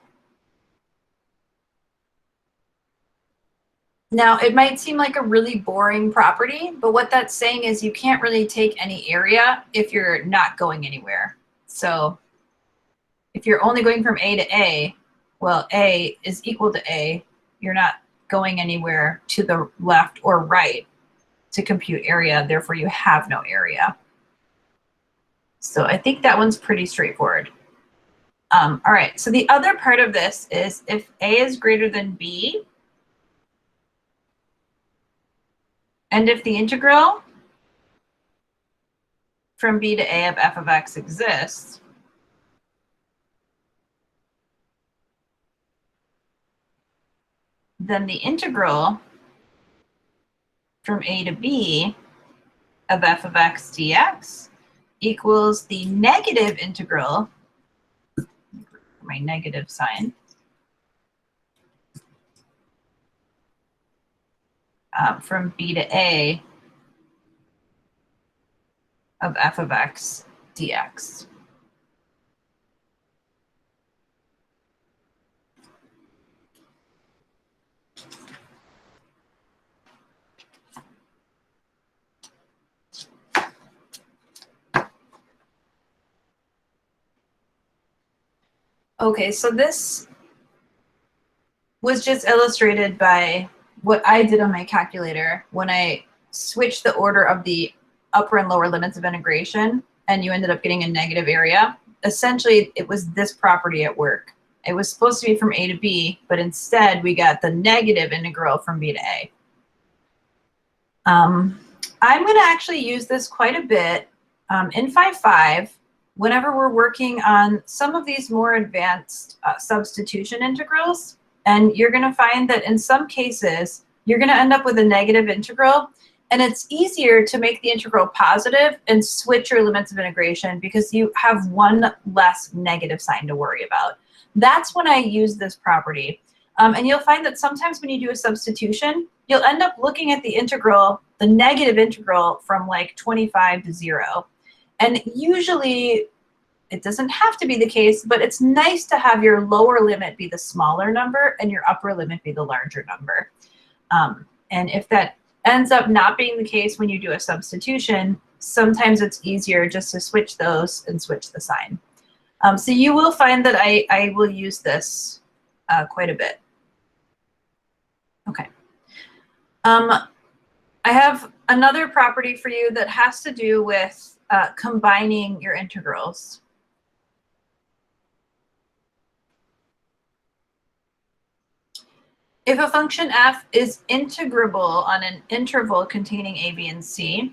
Now, it might seem like a really boring property, but what that's saying is you can't really take any area if you're not going anywhere. So if you're only going from a to a, well, a is equal to a. You're not going anywhere to the left or right to compute area. Therefore, you have no area. So I think that one's pretty straightforward. All right, so the other part of this is if a is greater than b, and if the integral from b to a of f of x exists, then the integral from a to b of f of x dx equals the negative integral, my negative sign, from b to a of f of x dx. Okay, so this was just illustrated by what I did on my calculator when I switched the order of the upper and lower limits of integration, and you ended up getting a negative area. Essentially, it was this property at work. It was supposed to be from a to b, but instead we got the negative integral from b to a. I'm going to actually use this quite a bit in 5.5 whenever we're working on some of these more advanced substitution integrals. And you're going to find that in some cases, you're going to end up with a negative integral. And it's easier to make the integral positive and switch your limits of integration because you have one less negative sign to worry about. That's when I use this property. And you'll find that sometimes when you do a substitution, you'll end up looking at the integral, the negative integral from like 25 to 0. And usually it doesn't have to be the case, but it's nice to have your lower limit be the smaller number and your upper limit be the larger number. And if that ends up not being the case when you do a substitution, sometimes it's easier just to switch those and switch the sign. So you will find that I will use this quite a bit. Okay. I have another property for you that has to do with combining your integrals. If a function f is integrable on an interval containing a, b, and c,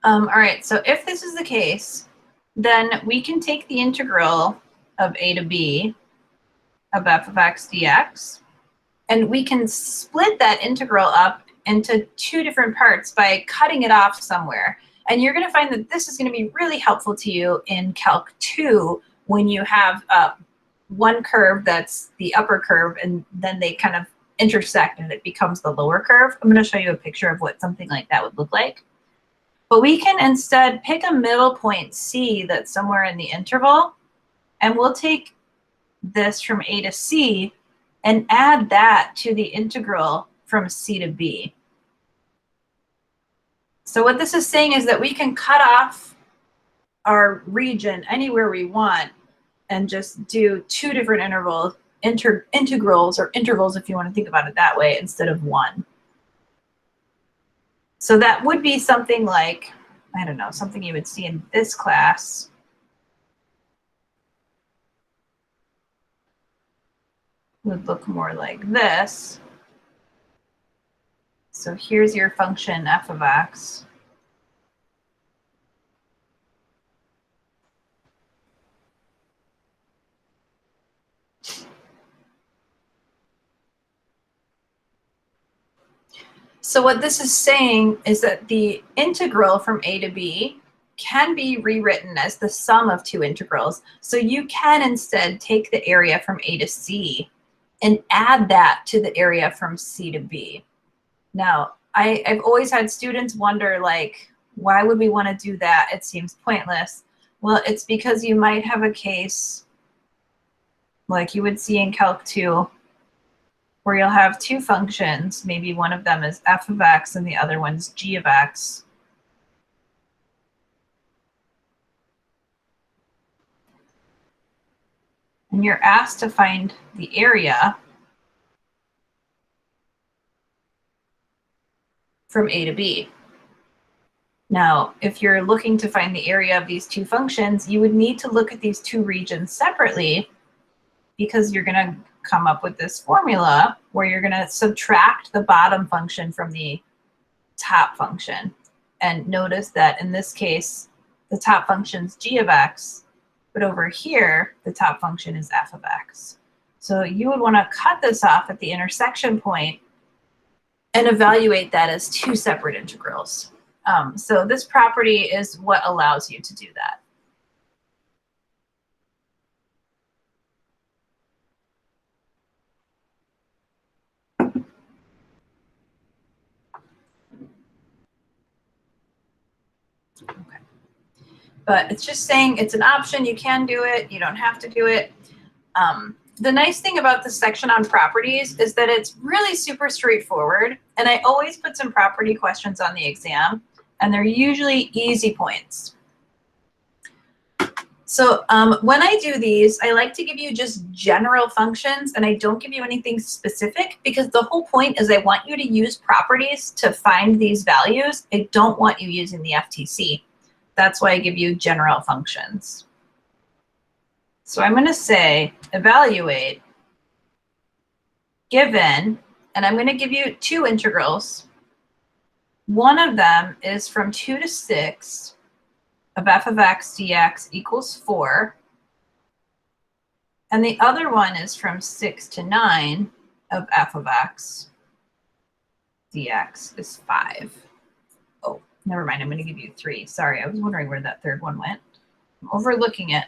all right, so if this is the case, then we can take the integral of a to b of f of x dx, and we can split that integral up into two different parts by cutting it off somewhere. And you're going to find that this is going to be really helpful to you in Calc 2 when you have one curve that's the upper curve, and then they kind of intersect and it becomes the lower curve. I'm going to show you a picture of what something like that would look like. But we can instead pick a middle point C that's somewhere in the interval, and we'll take this from A to C and add that to the integral from C to B. So what this is saying is that we can cut off our region anywhere we want and just do two different integrals, or intervals if you want to think about it that way, instead of one. So that would be something like, I don't know, something you would see in this class. Would look more like this. So here's your function f of x. So what this is saying is that the integral from a to b can be rewritten as the sum of two integrals. So you can instead take the area from a to c and add that to the area from c to b. Now, I've always had students wonder, like, why would we want to do that? It seems pointless. Well, it's because you might have a case like you would see in Calc 2, where you'll have two functions. Maybe one of them is f of x and the other one's g of x. And you're asked to find the area from A to B. Now, if you're looking to find the area of these two functions, you would need to look at these two regions separately, because you're going to come up with this formula where you're going to subtract the bottom function from the top function. And notice that in this case, the top function's g of x, but over here, the top function is f of x. So you would want to cut this off at the intersection point and evaluate that as two separate integrals. So this property is what allows you to do that. Okay. But it's just saying it's an option. You can do it. You don't have to do it. The nice thing about this section on properties is that it's really super straightforward. And I always put some property questions on the exam, and they're usually easy points. So when I do these, I like to give you just general functions, and I don't give you anything specific, because the whole point is I want you to use properties to find these values. I don't want you using the FTC. That's why I give you general functions. So I'm going to say evaluate given, and I'm going to give you two integrals. One of them is from 2 to 6 of f of x dx equals 4. And the other one is from 6 to 9 of f of x dx is 5. Oh, never mind. I'm going to give you 3. Sorry, I was wondering where that third one went. I'm overlooking it.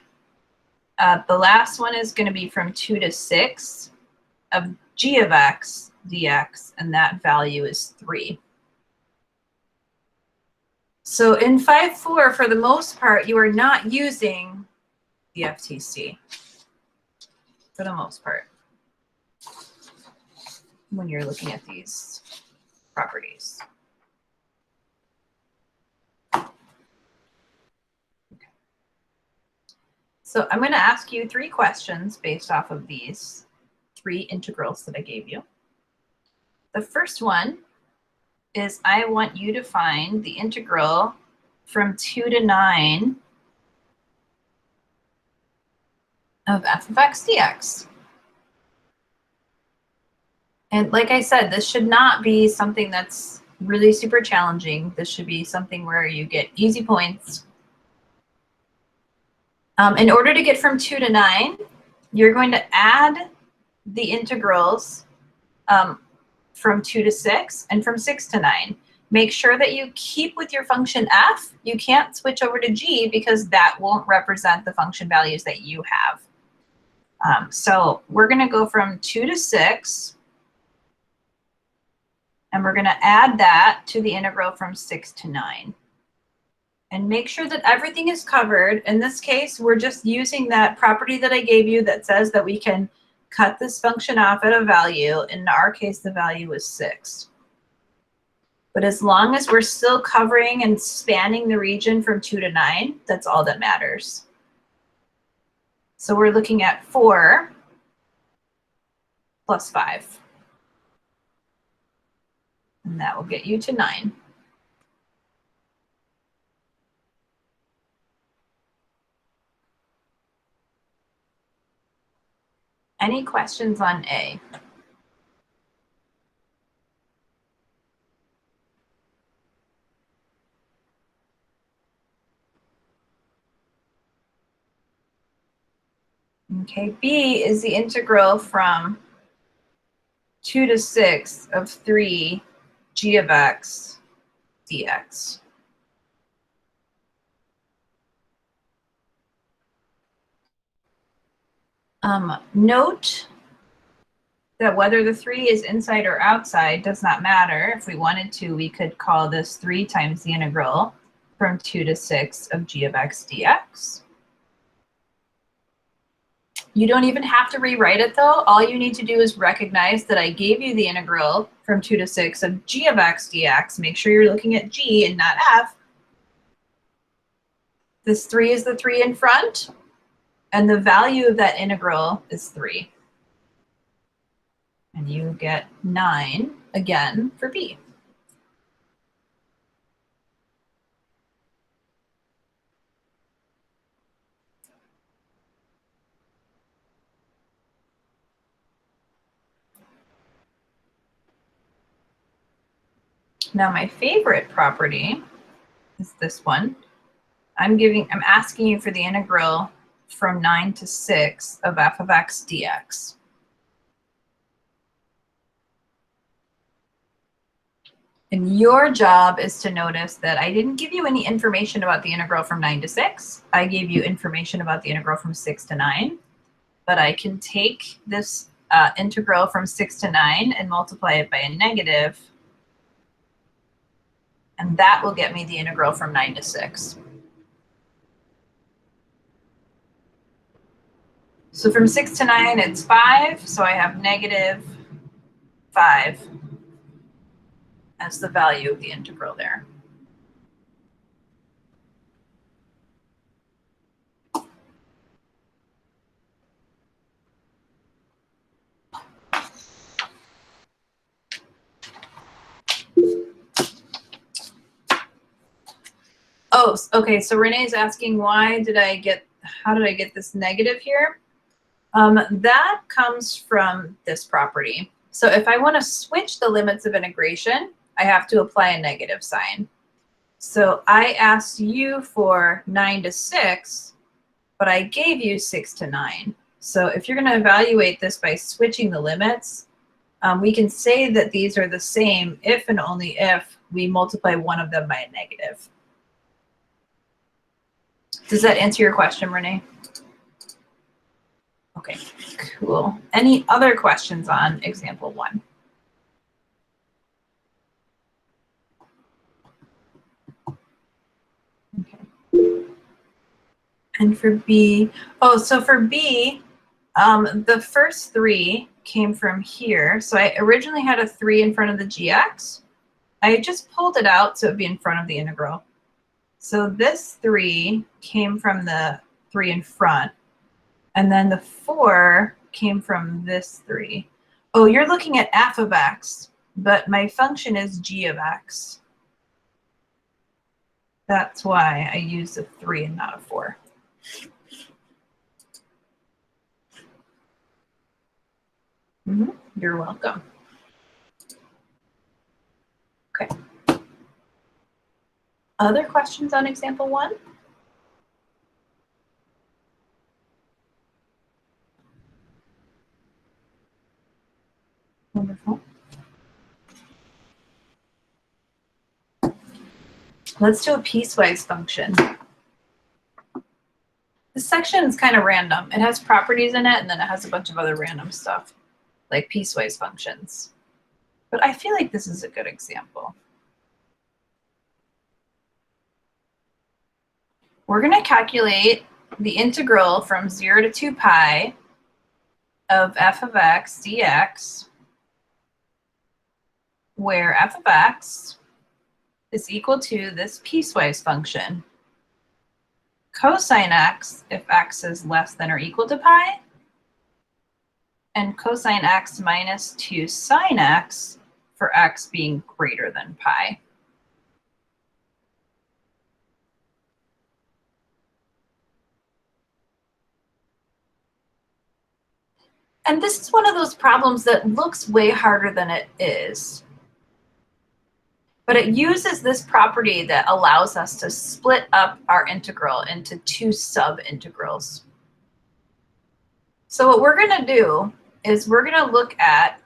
The last one is going to be from 2 to 6 of g of x dx, and that value is 3. So in 5.4, for the most part, you are not using the FTC, for the most part, when you're looking at these properties. So I'm going to ask you 3 questions based off of these 3 integrals that I gave you. The first one is I want you to find the integral from 2 to 9 of f of x dx. And like I said, this should not be something that's really super challenging. This should be something where you get easy points. In order to get from 2 to 9, you're going to add the integrals from 2 to 6 and from 6 to 9. Make sure that you keep with your function f. You can't switch over to g because that won't represent the function values that you have. So we're going to go from 2 to 6, and we're going to add that to the integral from 6 to 9. And make sure that everything is covered. In this case, we're just using that property that I gave you that says that we can cut this function off at a value. In our case, the value is 6. But as long as we're still covering and spanning the region from 2 to 9, that's all that matters. So we're looking at 4 plus 5. And that will get you to 9. Any questions on A? Okay, B is the integral from 2 to 6 of 3 g of x dx. Note that whether the 3 is inside or outside does not matter. If we wanted to, we could call this 3 times the integral from 2 to 6 of g of x dx. You don't even have to rewrite it though. All you need to do is recognize that I gave you the integral from 2 to 6 of g of x dx. Make sure you're looking at g and not f. This 3 is the 3 in front, and the value of that integral is 3. And you get 9 again for b. Now my favorite property is this one. I'm asking you for the integral from 9 to 6 of f of x dx. And your job is to notice that I didn't give you any information about the integral from 9 to 6. I gave you information about the integral from 6 to 9. But I can take this integral from 6 to 9 and multiply it by a negative. And that will get me the integral from 9 to 6. So from 6 to 9, it's 5. So I have negative 5 as the value of the integral there. Oh, okay. So Renee's asking, how did I get this negative here? That comes from this property. So if I want to switch the limits of integration, I have to apply a negative sign. So I asked you for 9 to 6, but I gave you 6 to 9. So if you're going to evaluate this by switching the limits, we can say that these are the same if and only if we multiply one of them by a negative. Does that answer your question, Renee? Okay, cool. Any other questions on example 1? Okay. And for B, so for B, the first 3 came from here. So I originally had a 3 in front of the gx. I just pulled it out so it would be in front of the integral. So this 3 came from the 3 in front. And then the 4 came from this 3. Oh, you're looking at f of x, but my function is g of x. That's why I used a 3 and not a 4. You're welcome. Okay. Other questions on example 1? Wonderful. Let's do a piecewise function. This section is kind of random. It has properties in it, and then it has a bunch of other random stuff, like piecewise functions. But I feel like this is a good example. We're going to calculate the integral from 0 to 2 pi of f of x dx, where f of x is equal to this piecewise function, cosine x if x is less than or equal to pi, and cosine x minus 2 sine x for x being greater than pi. And this is one of those problems that looks way harder than it is. But it uses this property that allows us to split up our integral into 2 sub-integrals. So what we're going to do is we're going to look at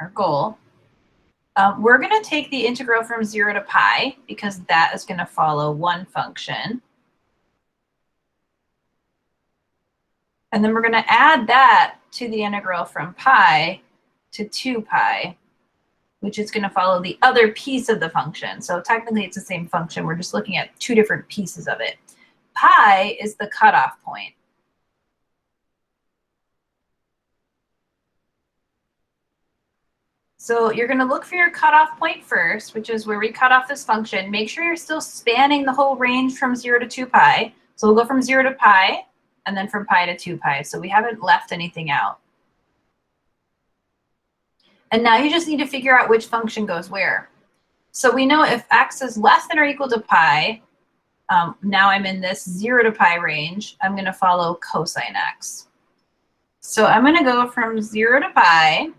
our goal. We're going to take the integral from 0 to pi because that is going to follow one function. And then we're going to add that to the integral from pi to 2 pi, which is going to follow the other piece of the function. So technically it's the same function. We're just looking at 2 different pieces of it. Pi is the cutoff point. So you're going to look for your cutoff point first, which is where we cut off this function. Make sure you're still spanning the whole range from 0 to 2 pi. So we'll go from 0 to pi, and then from pi to 2 pi. So we haven't left anything out. And now you just need to figure out which function goes where. So we know if x is less than or equal to pi, now I'm in this 0 to pi range, I'm going to follow cosine x. So I'm going to go from 0 to pi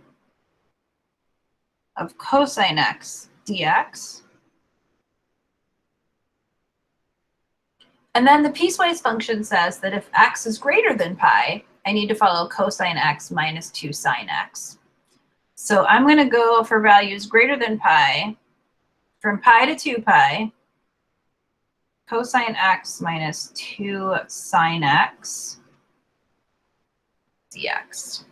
of cosine x dx. And then the piecewise function says that if x is greater than pi, I need to follow cosine x minus 2 sine x. So I'm going to go for values greater than pi, from pi to 2 pi, cosine x minus 2 sine x dx.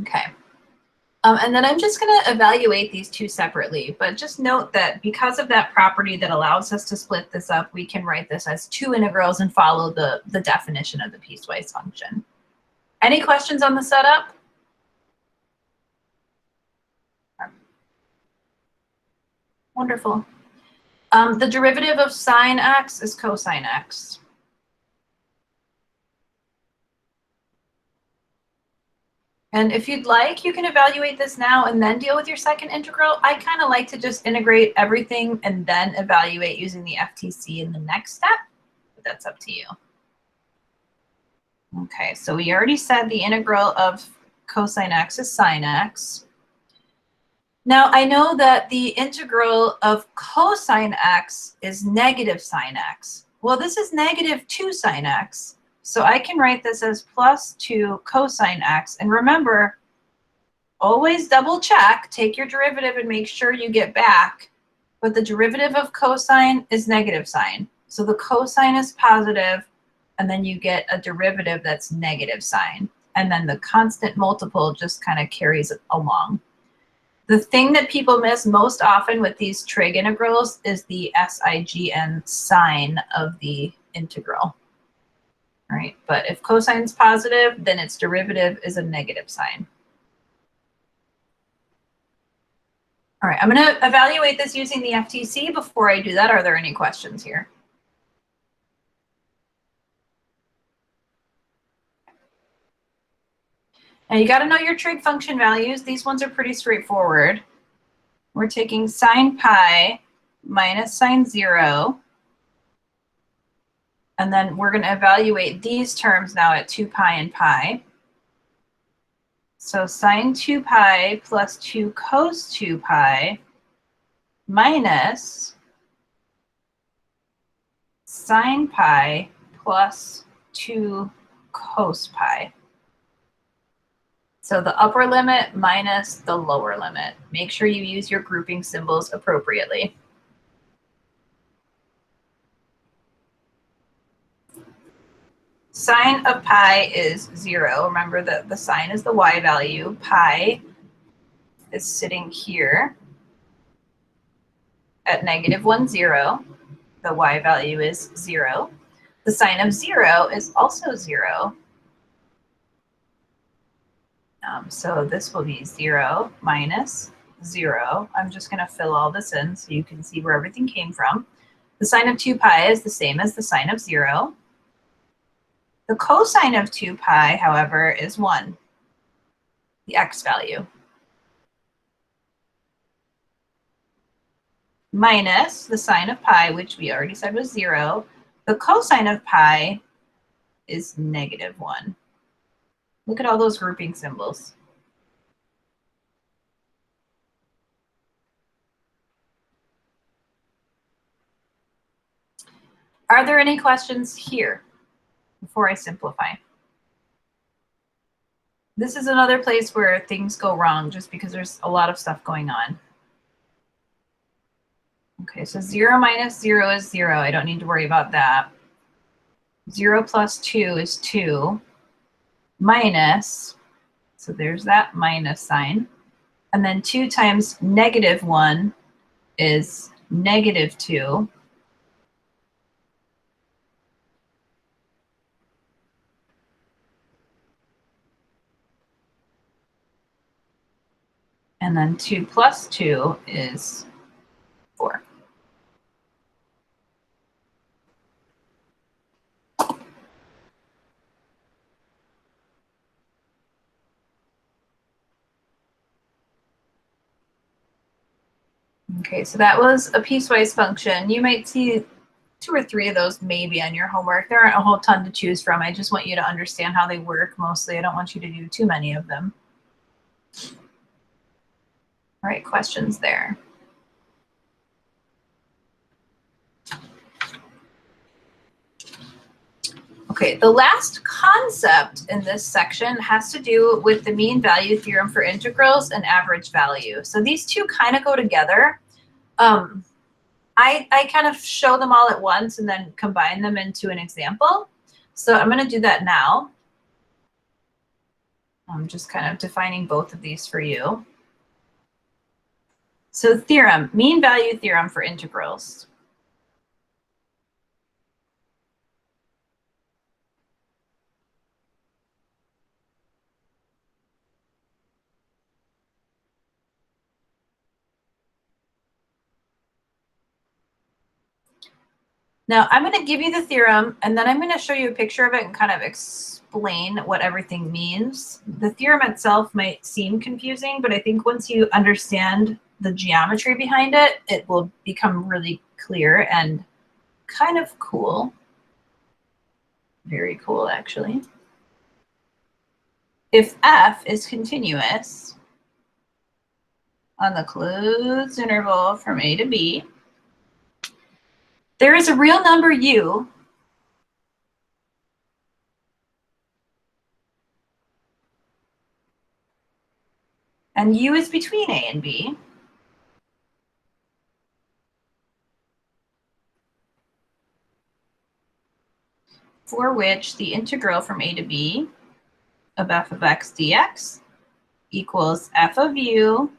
Okay. And then I'm just going to evaluate these two separately, but just note that because of that property that allows us to split this up, we can write this as two integrals and follow the definition of the piecewise function. Any questions on the setup? Wonderful. The derivative of sine x is cosine x. And if you'd like, you can evaluate this now and then deal with your second integral. I kind of like to just integrate everything and then evaluate using the FTC in the next step, but that's up to you. Okay, so we already said the integral of cosine x is sine x. Now I know that the integral of cosine x is negative sine x. Well, this is negative 2 sine x. So I can write this as plus 2 cosine x. And remember, always double check, take your derivative and make sure you get back. But the derivative of cosine is negative sine. So the cosine is positive, and then you get a derivative that's negative sine. And then the constant multiple just kind of carries it along. The thing that people miss most often with these trig integrals is the SIGN sign of the integral. Right? But if cosine is positive, then its derivative is a negative sign. All right, I'm going to evaluate this using the FTC. Before I do that, are there any questions here? Now you got to know your trig function values. These ones are pretty straightforward. We're taking sine pi minus sine 0. And then we're going to evaluate these terms now at 2 pi and pi. So sine 2 pi plus 2 cos 2 pi minus sine pi plus 2 cos pi. So the upper limit minus the lower limit. Make sure you use your grouping symbols appropriately. Sine of pi is 0. Remember that the sign is the y value. Pi is sitting here at -1, 0. The y value is 0. The sign of 0 is also 0. So this will be 0 minus 0. I'm just going to fill all this in so you can see where everything came from. The sign of 2 pi is the same as the sign of 0. The cosine of 2 pi, however, is 1, the x value, minus the sine of pi, which we already said was 0. The cosine of pi is -1. Look at all those grouping symbols. Are there any questions here before I simplify? This is another place where things go wrong just because there's a lot of stuff going on. Okay, so 0 minus 0 is 0. I don't need to worry about that. 0 plus 2 is 2. Minus, so there's that minus sign. And then 2 times -1 is -2. And then 2 plus 2 is 4. Okay, so that was a piecewise function. You might see 2 or 3 of those maybe on your homework. There aren't a whole ton to choose from. I just want you to understand how they work mostly. I don't want you to do too many of them. All right, questions there? Okay, the last concept in this section has to do with the mean value theorem for integrals and average value. So these two kind of go together. I kind of show them all at once and then combine them into an example. So I'm going to do that now. I'm just kind of defining both of these for you. So theorem, mean value theorem for integrals. Now I'm going to give you the theorem and then I'm going to show you a picture of it and kind of explain what everything means. The theorem itself might seem confusing, but I think once you understand the geometry behind it, it will become really clear and kind of cool. Very cool, actually. If f is continuous on the closed interval from a to b, there is a real number u and u is between a and b, for which the integral from a to b of f of x dx equals f of u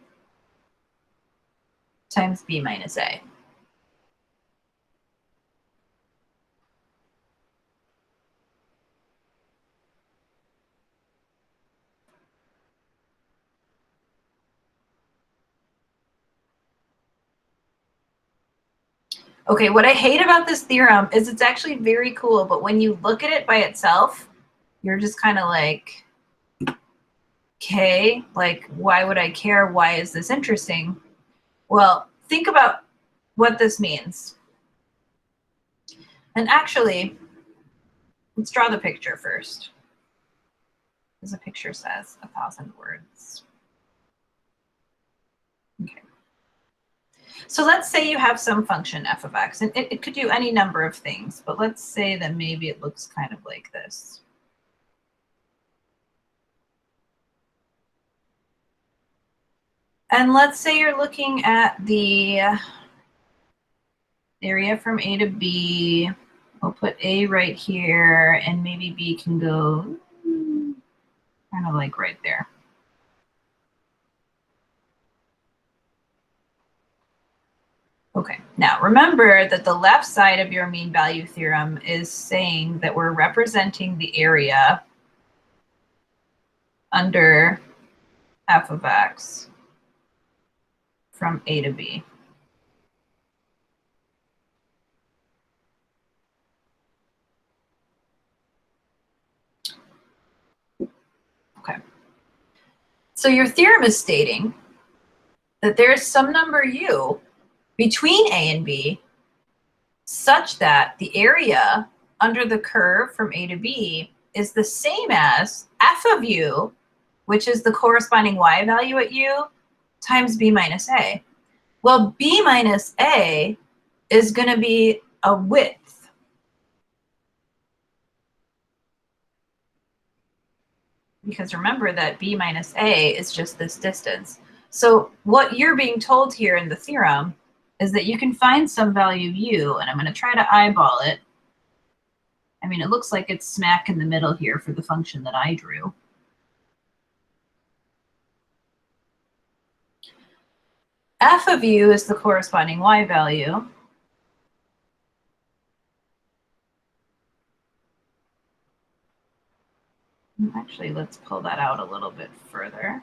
times b minus a. Okay, what I hate about this theorem is it's actually very cool, but when you look at it by itself, you're just kind of like, okay, like, why would I care? Why is this interesting? Well, think about what this means. And actually, let's draw the picture first. As the picture says, 1,000 words. Okay. So let's say you have some function f of x, and it could do any number of things, but let's say that maybe it looks kind of like this. And let's say you're looking at the area from A to B. We'll put A right here, and maybe B can go kind of like right there. Okay, now remember that the left side of your mean value theorem is saying that we're representing the area under f of x from A to B. Okay. So your theorem is stating that there is some number u between A and B such that the area under the curve from A to B is the same as f of u, which is the corresponding y value at u, times b minus a. Well, b minus a is going to be a width. Because remember that b minus a is just this distance. So what you're being told here in the theorem is that you can find some value u, and I'm going to try to eyeball it. I mean, it looks like it's smack in the middle here for the function that I drew. F of u is the corresponding y value. Actually, let's pull that out a little bit further.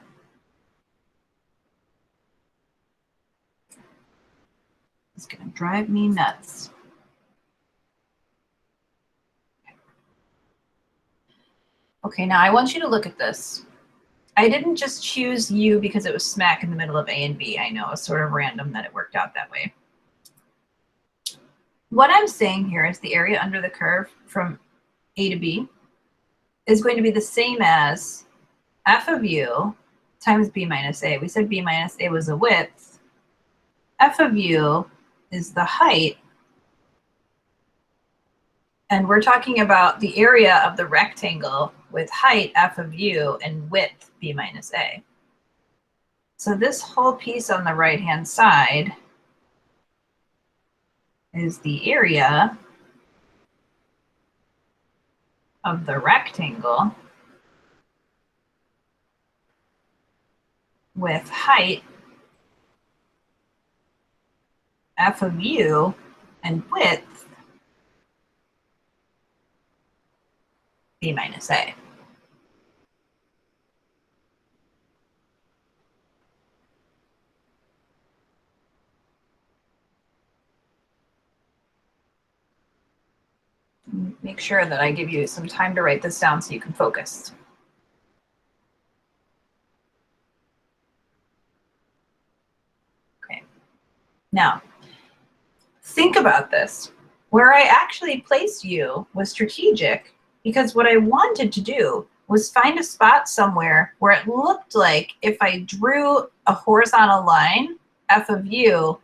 It's going to drive me nuts. Okay, now I want you to look at this. I didn't just choose u because it was smack in the middle of A and B. I know it's sort of random that it worked out that way. What I'm saying here is the area under the curve from A to B is going to be the same as f of u times b minus a. We said b minus a was the width. F of u is the height. And we're talking about the area of the rectangle with height f of u and width b minus a. So this whole piece on the right-hand side is the area of the rectangle with height f of u and width b minus a. Make sure that I give you some time to write this down so you can focus. Okay. Now, think about this. Where I actually placed u was strategic because what I wanted to do was find a spot somewhere where it looked like if I drew a horizontal line, f of u,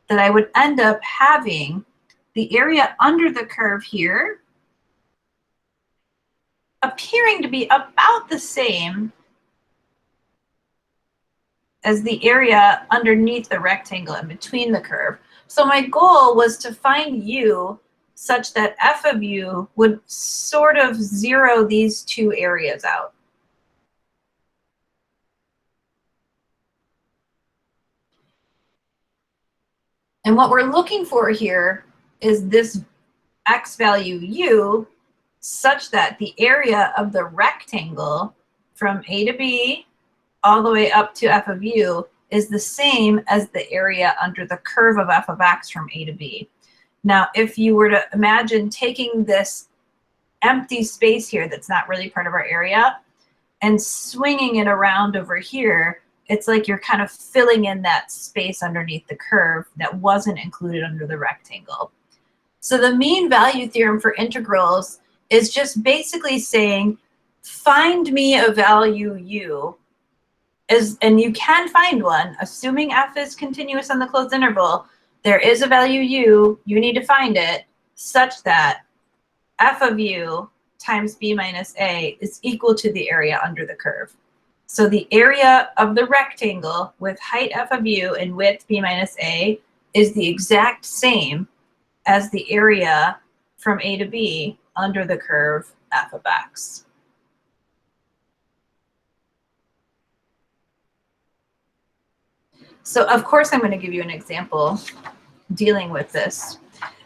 that I would end up having the area under the curve here appearing to be about the same as the area underneath the rectangle and between the curve. So my goal was to find u such that f of u would sort of zero these two areas out. And what we're looking for here is this x value u such that the area of the rectangle from A to B all the way up to f of u is the same as the area under the curve of f of x from A to B. Now, if you were to imagine taking this empty space here that's not really part of our area and swinging it around over here, it's like you're kind of filling in that space underneath the curve that wasn't included under the rectangle. So the mean value theorem for integrals is just basically saying, find me a value u, and you can find one, assuming f is continuous on the closed interval. There is a value u, you need to find it, such that f of u times b minus a is equal to the area under the curve. So the area of the rectangle with height f of u and width b minus a is the exact same as the area from A to B under the curve f of x. So of course I'm going to give you an example dealing with this.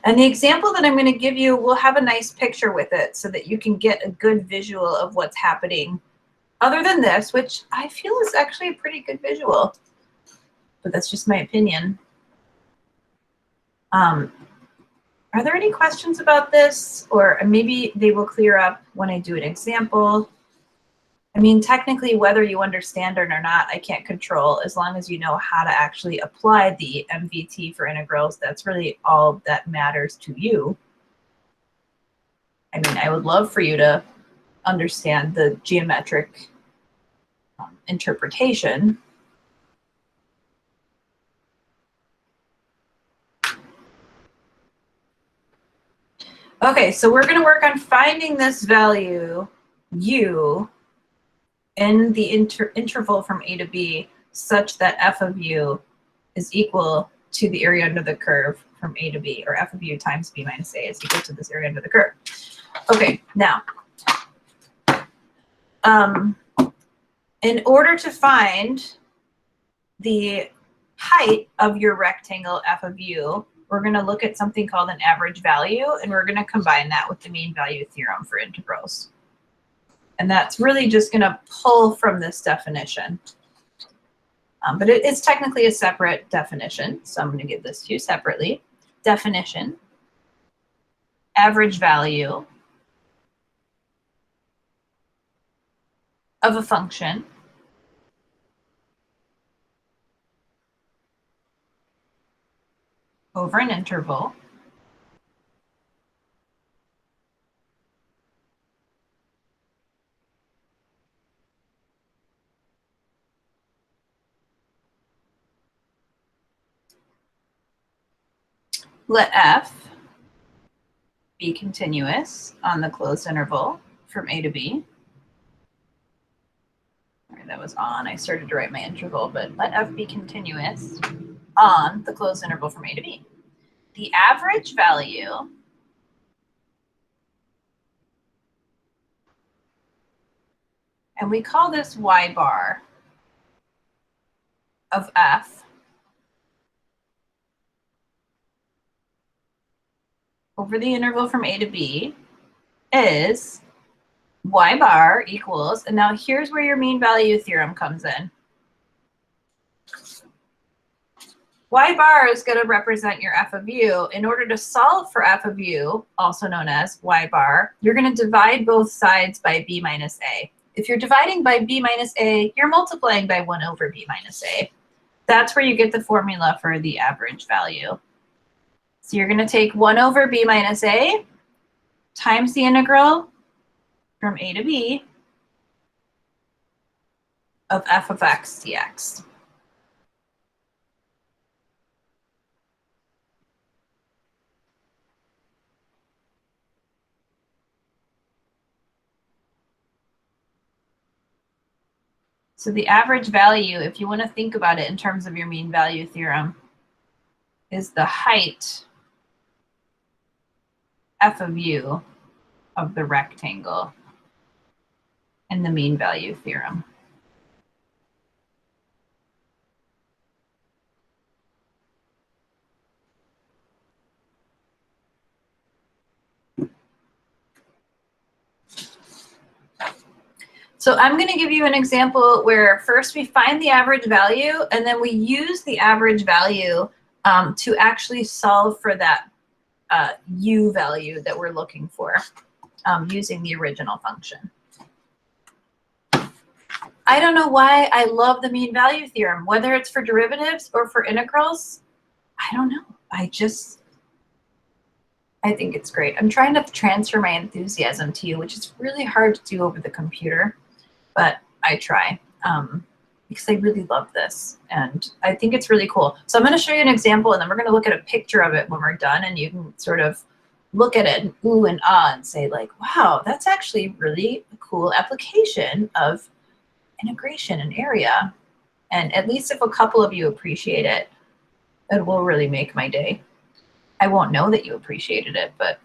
And the example that I'm going to give you will have a nice picture with it so that you can get a good visual of what's happening. Other than this, which I feel is actually a pretty good visual, but that's just my opinion. Are there any questions about this? Or maybe they will clear up when I do an example. I mean, technically, whether you understand it or not, I can't control. As long as you know how to actually apply the MVT for integrals, that's really all that matters to you. I mean, I would love for you to understand the geometric interpretation. Okay, so we're going to work on finding this value u in the interval from A to B such that f of u is equal to the area under the curve from A to B, or f of u times b minus a is equal to this area under the curve. Okay, now, in order to find the height of your rectangle f of u, we're going to look at something called an average value, and we're going to combine that with the mean value theorem for integrals. And that's really just going to pull from this definition. But it's technically a separate definition, so I'm going to give this to you separately. Definition, average value of a function over an interval let f be continuous on the closed interval from a to b. All right, that was on. I started to write my interval, but let f be continuous on the closed interval from a to b. The average value and we call this y bar of f over the interval from a to b is y bar equals, and now here's where your mean value theorem comes in. Y bar is going to represent your f of u. In order to solve for f of u, also known as y bar, you're going to divide both sides by b minus a. If you're dividing by b minus a, you're multiplying by 1 over b minus a. That's where you get the formula for the average value. So you're going to take 1 over b minus a times the integral from a to b of f of x dx. So the average value, if you want to think about it in terms of your mean value theorem, is the height f of u of the rectangle in the mean value theorem. So I'm going to give you an example where first we find the average value, and then we use the average value to actually solve for that u value that we're looking for using the original function. I don't know why I love the mean value theorem, whether it's for derivatives or for integrals. I don't know. I think it's great. I'm trying to transfer my enthusiasm to you, which is really hard to do over the computer, but I try because I really love this and I think it's really cool. So I'm going to show you an example and then we're going to look at a picture of it when we're done, and you can sort of look at it and ooh and ah and say like, wow, that's actually really a cool application of integration and area. And at least if a couple of you appreciate it, it will really make my day. I won't know that you appreciated it, but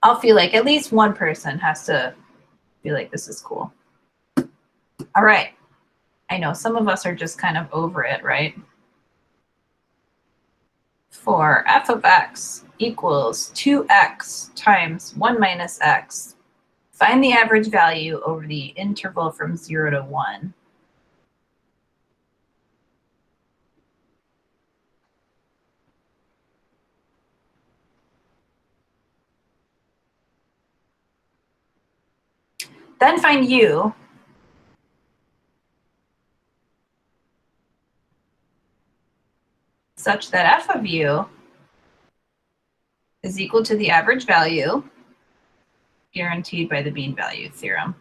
I'll feel like at least one person has to feel like this is cool. All right. I know some of us are just kind of over it, right? For f of x equals 2x times 1 minus x, find the average value over the interval from 0 to 1. Then find u such that f of u is equal to the average value guaranteed by the mean value theorem.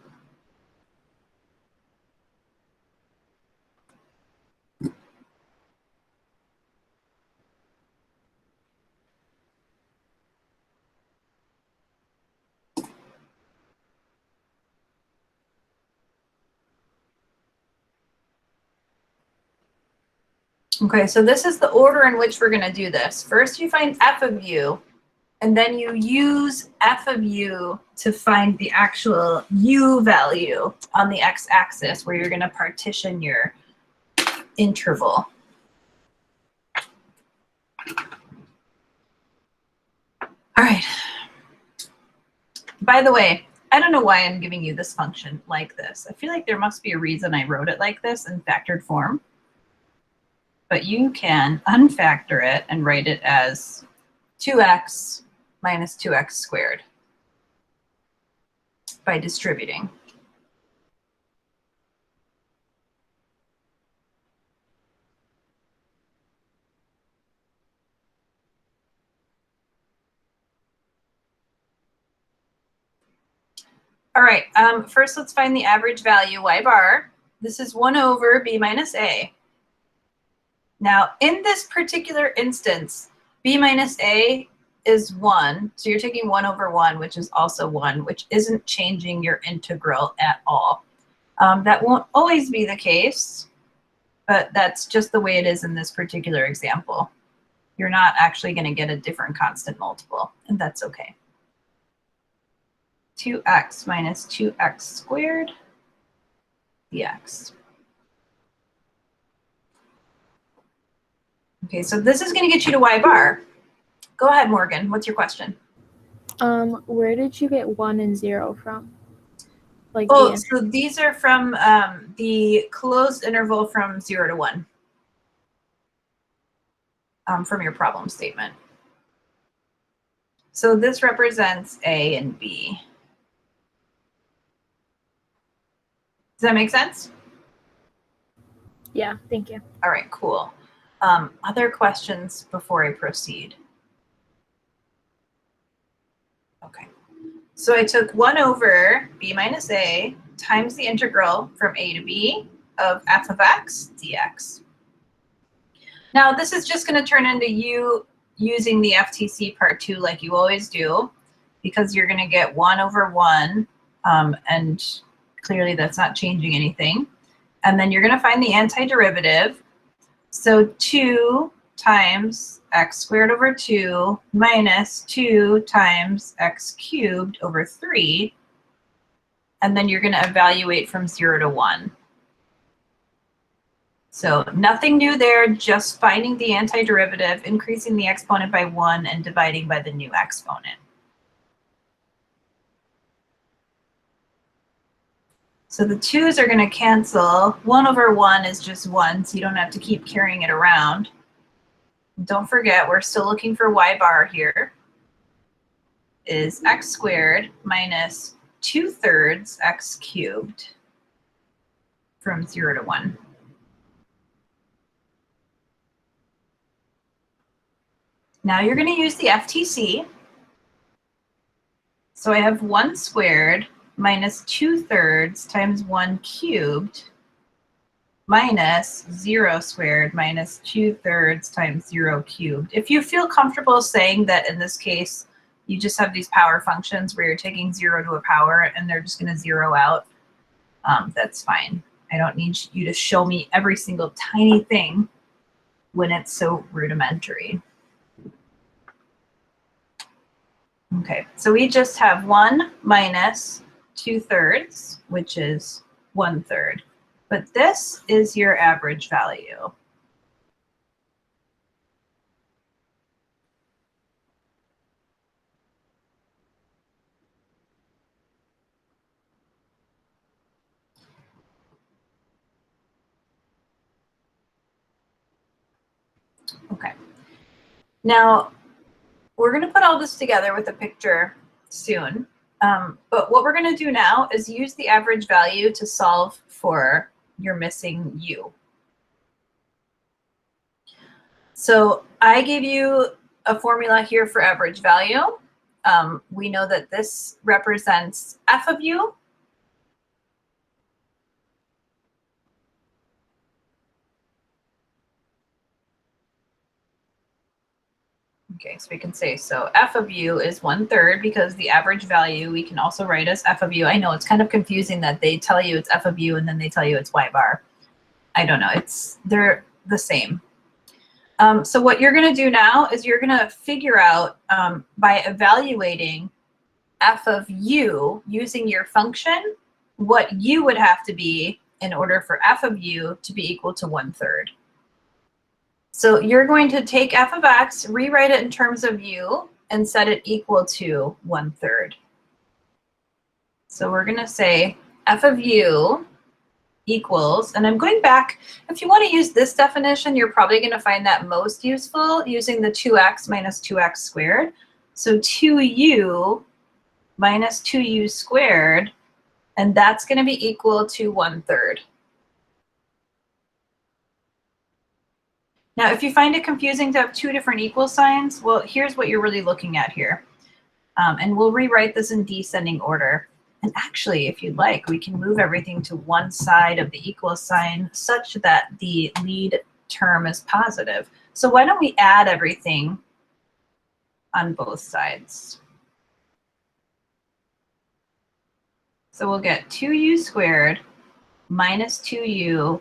Okay, so this is the order in which we're going to do this. First, you find f of u, and then you use f of u to find the actual u value on the x-axis where you're going to partition your interval. All right. By the way, I don't know why I'm giving you this function like this. I feel like there must be a reason I wrote it like this in factored form. But you can unfactor it and write it as 2x minus 2x squared by distributing. All right, first let's find the average value, y bar. This is 1 over b minus a. Now, in this particular instance, b minus a is 1, so you're taking 1 over 1, which is also 1, which isn't changing your integral at all. That won't always be the case, but that's just the way it is in this particular example. You're not actually going to get a different constant multiple, and that's okay. 2x minus 2x squared dx. Okay, so this is going to get you to y bar. Go ahead, Morgan. What's your question? Where did you get 1 and 0 from? Like, oh, so these are from the closed interval from 0 to 1 from your problem statement. So this represents A and B. Does that make sense? Yeah, thank you. All right, cool. Other questions before I proceed? Okay. So I took 1 over b minus a times the integral from a to b of f of x dx. Now this is just going to turn into you using the FTC part 2 like you always do, because you're going to get 1 over 1, and clearly that's not changing anything. And then you're going to find the antiderivative. So 2 times x squared over 2 minus 2 times x cubed over 3. And then you're going to evaluate from 0 to 1. So nothing new there, just finding the antiderivative, increasing the exponent by 1, and dividing by the new exponent. So the 2's are going to cancel. 1 over 1 is just 1, so you don't have to keep carrying it around. Don't forget, we're still looking for y bar here. Is x squared minus 2/3 x cubed from 0 to 1. Now you're going to use the FTC. So I have 1 squared minus 2/3 times 1 cubed minus 0 squared minus 2/3 times 0 cubed. If you feel comfortable saying that in this case, you just have these power functions where you're taking 0 to a power and they're just going to 0 out, that's fine. I don't need you to show me every single tiny thing when it's so rudimentary. Okay, so we just have 1 minus 2/3, which is 1/3. But this is your average value. Okay. Now, we're going to put all this together with a picture soon. But what we're going to do now is use the average value to solve for your missing u. So I gave you a formula here for average value. We know that this represents f of u. Okay, so we can say, so f of u is 1/3 because the average value we can also write as f of u. I know it's kind of confusing that they tell you it's f of u and then they tell you it's y bar. I don't know, they're the same. So what you're going to do now is you're going to figure out by evaluating f of u using your function, what u would have to be in order for f of u to be equal to 1/3. So you're going to take f of x, rewrite it in terms of u, and set it equal to 1/3. So we're going to say f of u equals, and I'm going back, if you want to use this definition, you're probably going to find that most useful using the 2x minus 2x squared. So 2u minus 2u squared, and that's going to be equal to 1/3. Now, if you find it confusing to have two different equal signs, well, here's what you're really looking at here. And we'll rewrite this in descending order. And actually, if you'd like, we can move everything to one side of the equal sign such that the lead term is positive. So why don't we add everything on both sides? So we'll get 2u squared minus 2u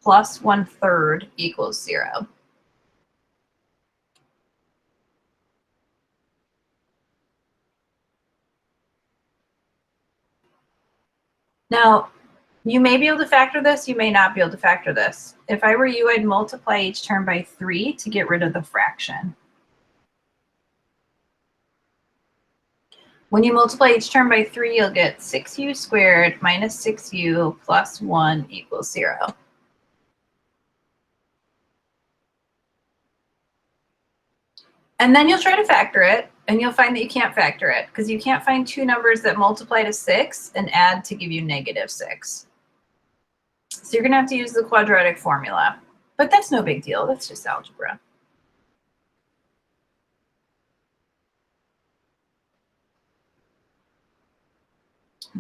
plus 1/3 equals 0. Now, you may be able to factor this, you may not be able to factor this. If I were you, I'd multiply each term by 3 to get rid of the fraction. When you multiply each term by 3, you'll get 6u squared minus 6u plus 1 equals 0. And then you'll try to factor it, and you'll find that you can't factor it because you can't find two numbers that multiply to 6 and add to give you -6. So you're going to have to use the quadratic formula. But that's no big deal. That's just algebra.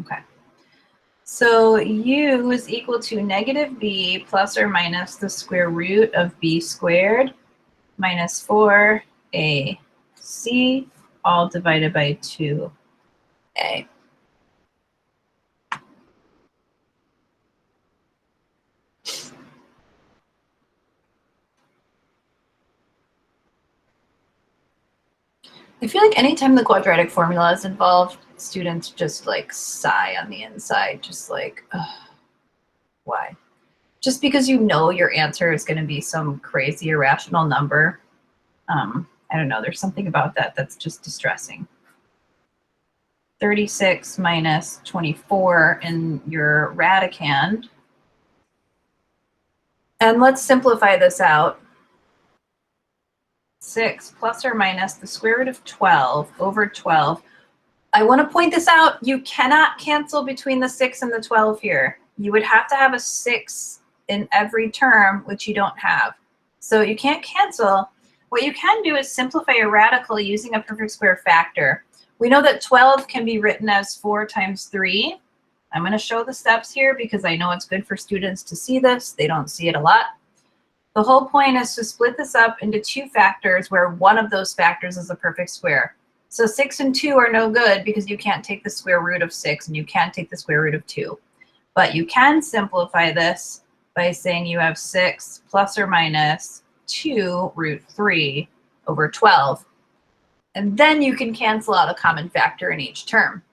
Okay. So u is equal to -b plus or minus the square root of b squared minus 4ac all divided by 2a. I feel like anytime the quadratic formula is involved, students just like sigh on the inside, just like, ugh, why? Just because you know your answer is going to be some crazy irrational number. I don't know, there's something about that that's just distressing. 36 minus 24 in your radicand. And let's simplify this out. 6 plus or minus the square root of 12 over 12. I want to point this out. You cannot cancel between the 6 and the 12 here. You would have to have a 6 in every term, which you don't have. So you can't cancel. What you can do is simplify a radical using a perfect square factor. We know that 12 can be written as 4 times 3. I'm going to show the steps here because I know it's good for students to see this. They don't see it a lot. The whole point is to split this up into two factors where one of those factors is a perfect square. So 6 and 2 are no good because you can't take the square root of 6 and you can't take the square root of 2. But you can simplify this by saying you have 6 plus or minus 2 root 3 over 12. And then you can cancel out a common factor in each term.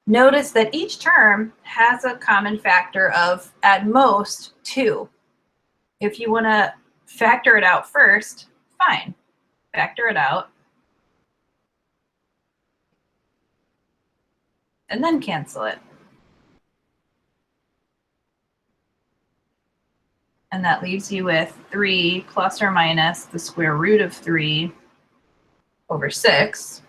Notice that each term has a common factor of, at most, 2. If you want to factor it out first, fine. Factor it out. And then cancel it. And that leaves you with 3 plus or minus the square root of 3 over 6.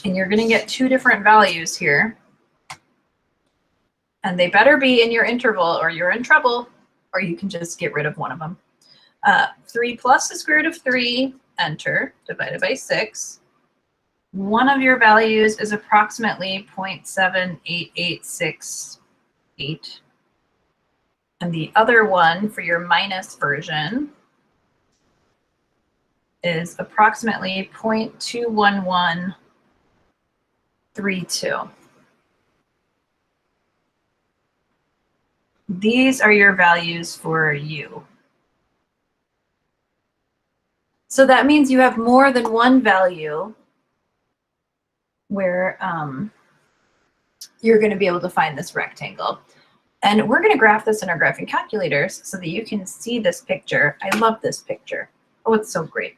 And you're going to get two different values here. And they better be in your interval or you're in trouble, or you can just get rid of one of them. 3 plus the square root of 3, enter, divided by 6. One of your values is approximately 0.78868. And the other one for your minus version is approximately 0.21132. These are your values for u. So that means you have more than one value where you're going to be able to find this rectangle. And we're going to graph this in our graphing calculators so that you can see this picture. I love this picture. Oh, it's so great.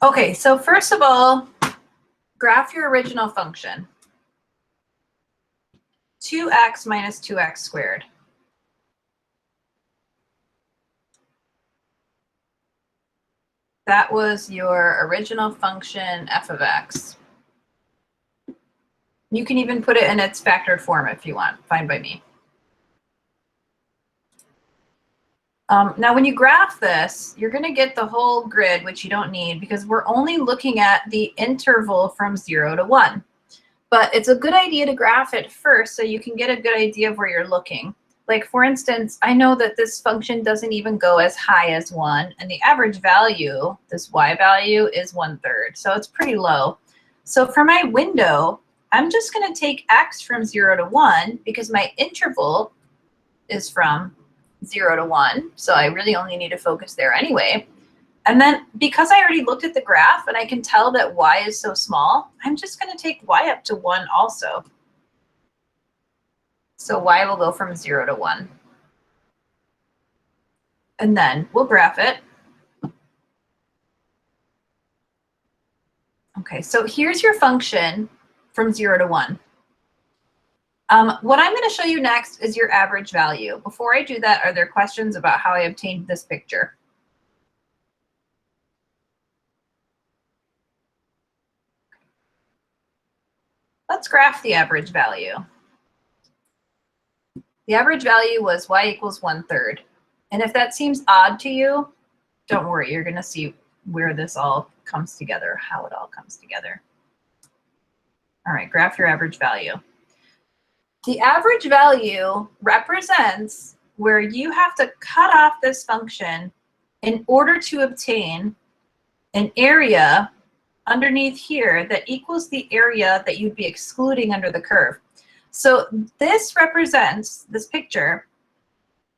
Okay, so first of all, graph your original function. 2x minus 2x squared. That was your original function f of x. You can even put it in its factored form if you want, fine by me. Now, when you graph this, you're going to get the whole grid, which you don't need because we're only looking at the interval from 0 to 1. But it's a good idea to graph it first so you can get a good idea of where you're looking. Like, for instance, I know that this function doesn't even go as high as 1, and the average value, this y value, is 1/3. So it's pretty low. So for my window, I'm just going to take x from 0 to 1 because my interval is from 0 to 1. So I really only need to focus there anyway. And then because I already looked at the graph and I can tell that y is so small, I'm just going to take y up to 1 also. So y will go from 0 to 1. And then we'll graph it. Okay, so here's your function from 0 to 1. What I'm going to show you next is your average value. Before I do that, are there questions about how I obtained this picture? Let's graph the average value. The average value was y equals 1/3. And if that seems odd to you, don't worry, you're going to see where this all comes together, how it all comes together. All right, graph your average value. The average value represents where you have to cut off this function in order to obtain an area underneath here that equals the area that you'd be excluding under the curve. So this represents, this picture,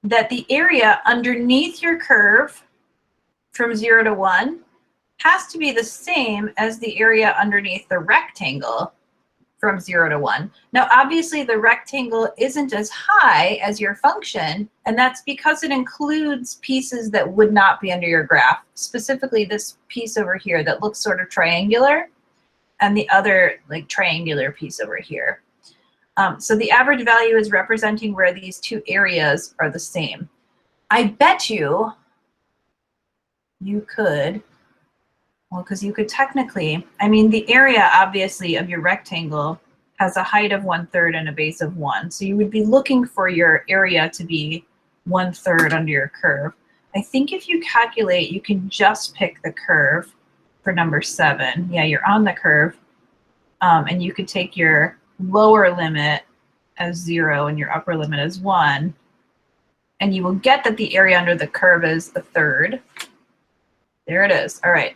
that the area underneath your curve from 0 to 1 has to be the same as the area underneath the rectangle from 0 to 1. Now, obviously, the rectangle isn't as high as your function, and that's because it includes pieces that would not be under your graph, specifically this piece over here that looks sort of triangular, and the other like triangular piece over here. So the average value is representing where these two areas are the same. I bet you could, well, because you could technically, I mean, the area obviously of your rectangle has a height of 1/3 and a base of 1. So you would be looking for your area to be 1/3 under your curve. I think if you calculate, you can just pick the curve for number 7. Yeah, you're on the curve. And you could take your lower limit as 0 and your upper limit as 1. And you will get that the area under the curve is 1/3. There it is. All right.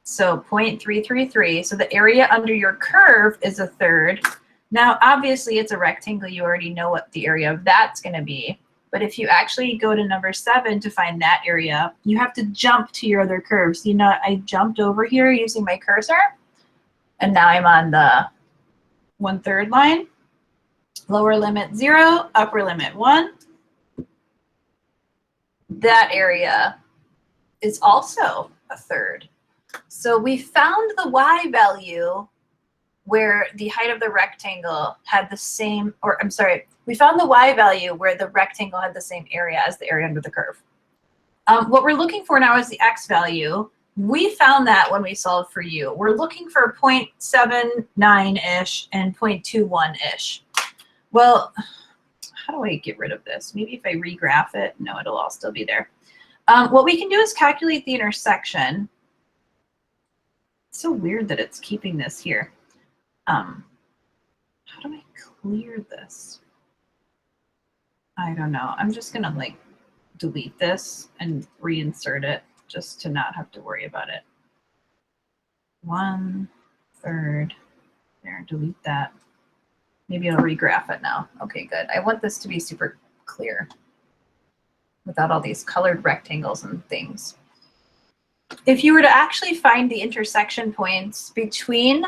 So 0.333. So the area under your curve is 1/3. Now, obviously, it's a rectangle. You already know what the area of that's going to be. But if you actually go to number 7 to find that area, you have to jump to your other curves. You know, I jumped over here using my cursor, and now I'm on the 1/3 line. Lower limit 0, upper limit 1. That area is also 1/3. So we found the y value where the height of the rectangle had the same, or I'm sorry, we found the y value where the rectangle had the same area as the area under the curve. What we're looking for now is the x value. We found that when we solved for u. We're looking for 0.79-ish and 0.21-ish. Well, how do I get rid of this? Maybe if I regraph it, no, it'll all still be there. What we can do is calculate the intersection. It's so weird that it's keeping this here. How do I clear this? I don't know. I'm just gonna like delete this and reinsert it just to not have to worry about it. 1/3. There, delete that. Maybe I'll regraph it now. Okay, good. I want this to be super clear without all these colored rectangles and things. If you were to actually find the intersection points between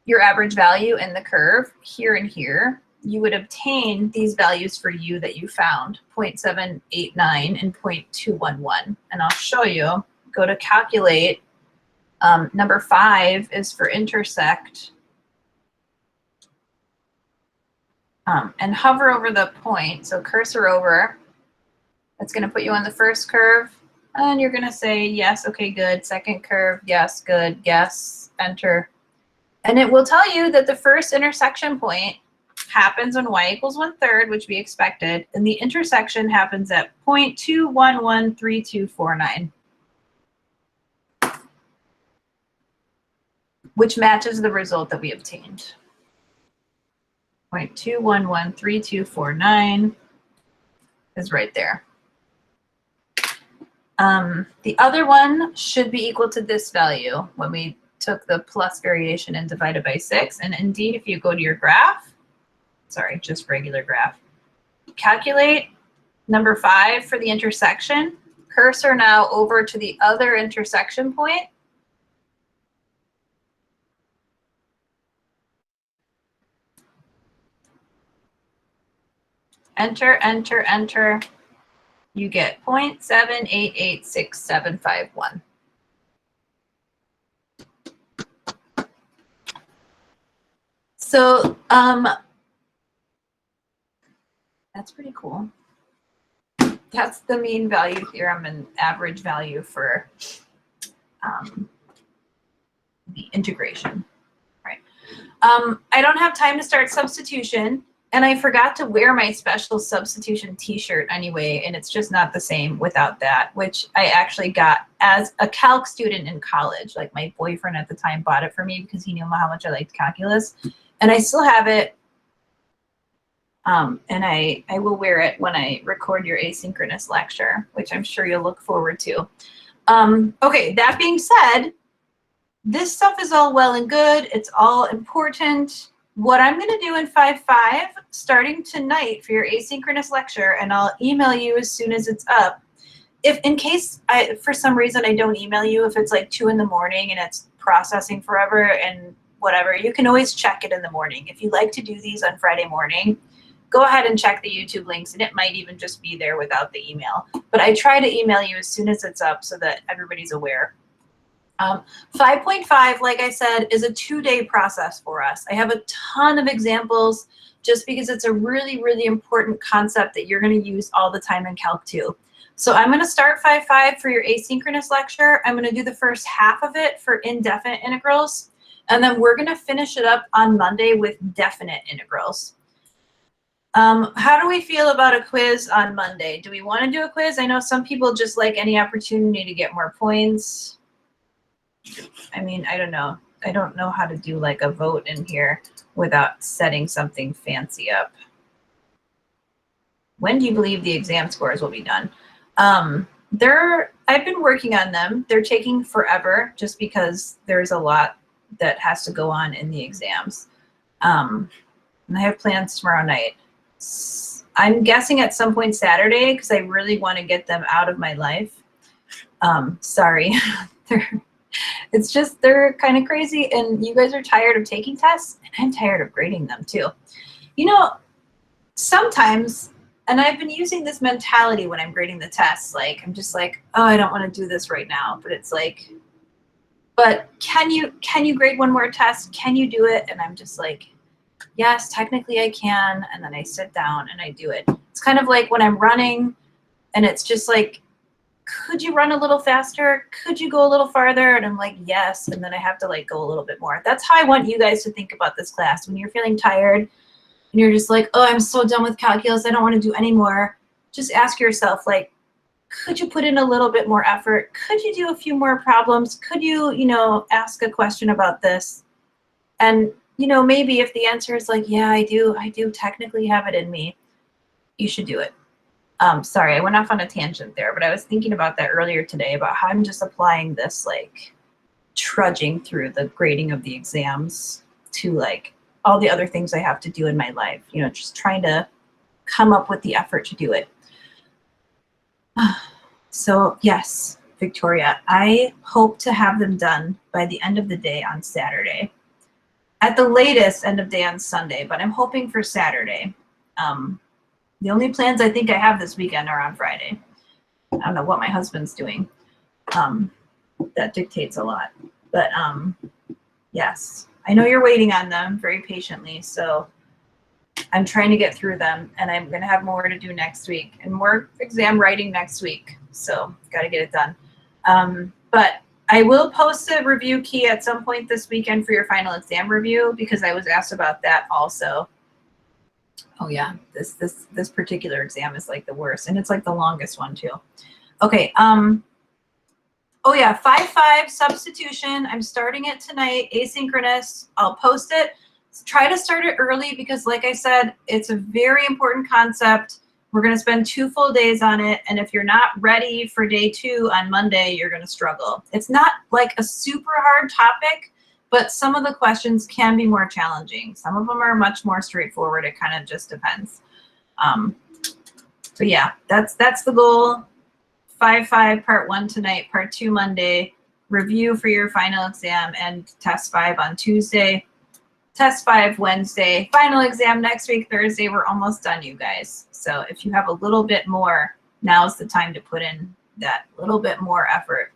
your average value and the curve here and here, you would obtain these values for u that you found, 0.789 and 0.211. And I'll show you. Go to calculate. Number 5 is for intersect. And hover over the point. So cursor over. That's going to put you on the first curve. And you're going to say, yes, okay, good. Second curve, yes, good, yes, enter. And it will tell you that the first intersection point happens when y equals 1/3, which we expected. And the intersection happens at 0.2113249. Which matches the result that we obtained. 0.2113249 is right there. The other one should be equal to this value when we took the plus variation and divided by 6. And indeed, if you go to your graph, sorry, just regular graph, calculate number 5 for the intersection, cursor now over to the other intersection point. Enter, enter, enter. You get 0.7886751. So that's pretty cool. That's the mean value theorem and average value for the integration, right? I don't have time to start substitution. And I forgot to wear my special substitution t-shirt anyway, and it's just not the same without that, which I actually got as a calc student in college. Like my boyfriend at the time bought it for me because he knew how much I liked calculus. And I still have it. And I will wear it when I record your asynchronous lecture, which I'm sure you'll look forward to. Okay, that being said, this stuff is all well and good. It's all important. What I'm going to do in 5.5, starting tonight for your asynchronous lecture, and I'll email you as soon as it's up. If in case for some reason I don't email you, if it's like 2 in the morning and it's processing forever and whatever, you can always check it in the morning. If you like to do these on Friday morning, go ahead and check the YouTube links, and it might even just be there without the email. But I try to email you as soon as it's up so that everybody's aware. 5.5, like I said, is a 2-day process for us. I have a ton of examples just because it's a really, really important concept that you're going to use all the time in Calc 2. So I'm going to start 5.5 for your asynchronous lecture. I'm going to do the first half of it for indefinite integrals. And then we're going to finish it up on Monday with definite integrals. How do we feel about a quiz on Monday? Do we want to do a quiz? I know some people just like any opportunity to get more points. I mean, I don't know. I don't know how to do like a vote in here without setting something fancy up. When do you believe the exam scores will be done? I've been working on them. They're taking forever just because there's a lot that has to go on in the exams. And I have plans tomorrow night. I'm guessing at some point Saturday because I really want to get them out of my life. Sorry. It's just, they're kind of crazy, and you guys are tired of taking tests, and I'm tired of grading them too. You know, sometimes, and I've been using this mentality when I'm grading the tests, like, I'm just like, oh, I don't want to do this right now, but it's like, but can you grade one more test? Can you do it? And I'm just like, yes, technically I can, and then I sit down and I do it. It's kind of like when I'm running, and it's just like, could you run a little faster? Could you go a little farther? And I'm like, yes. And then I have to like go a little bit more. That's how I want you guys to think about this class. When you're feeling tired and you're just like, oh, I'm so done with calculus, I don't want to do any more. Just ask yourself, like, could you put in a little bit more effort? Could you do a few more problems? Could you, ask a question about this? And, maybe if the answer is like, yeah, I do technically have it in me, you should do it. Sorry, I went off on a tangent there, but I was thinking about that earlier today about how I'm just applying this, like, trudging through the grading of the exams to, like, all the other things I have to do in my life, you know, just trying to come up with the effort to do it. So yes, Victoria, I hope to have them done by the end of the day on Saturday. At the latest, end of day on Sunday, but I'm hoping for Saturday. The only plans I think I have this weekend are on Friday. I don't know what my husband's doing. That dictates a lot. But yes, I know you're waiting on them very patiently, so I'm trying to get through them, and I'm going to have more to do next week and more exam writing next week. So got to get it done. But I will post a review key at some point this weekend for your final exam review, because I was asked about that also. Oh yeah, this particular exam is like the worst, and it's like the longest one too. Okay. Oh yeah, 5-5 substitution. I'm starting it tonight, asynchronous. I'll post it. Try to start it early because, like I said, it's a very important concept. We're going to spend 2 full days on it, and if you're not ready for day 2 on Monday, you're going to struggle. It's not like a super hard topic, but some of the questions can be more challenging. Some of them are much more straightforward. It kind of just depends. So yeah, that's the goal. 5-5, part 1 tonight, part 2 Monday, review for your final exam, and test 5 on Tuesday, test 5 Wednesday, final exam next week, Thursday. We're almost done, you guys. So if you have a little bit more, now's the time to put in that little bit more effort.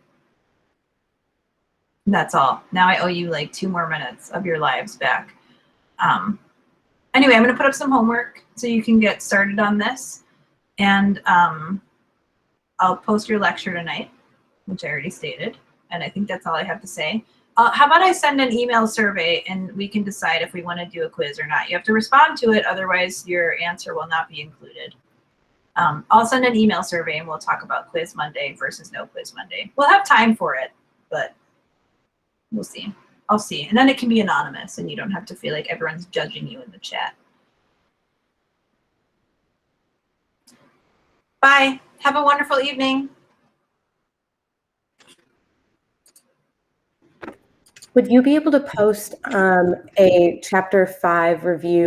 That's all. Now I owe you like 2 more minutes of your lives back. Anyway, I'm going to put up some homework so you can get started on this. And I'll post your lecture tonight, which I already stated. And I think that's all I have to say. How about I send an email survey and we can decide if we want to do a quiz or not. You have to respond to it, otherwise your answer will not be included. I'll send an email survey and we'll talk about quiz Monday versus no quiz Monday. We'll have time for it, but we'll see. I'll see. And then it can be anonymous and you don't have to feel like everyone's judging you in the chat. Bye. Have a wonderful evening. Would you be able to post a chapter 5 review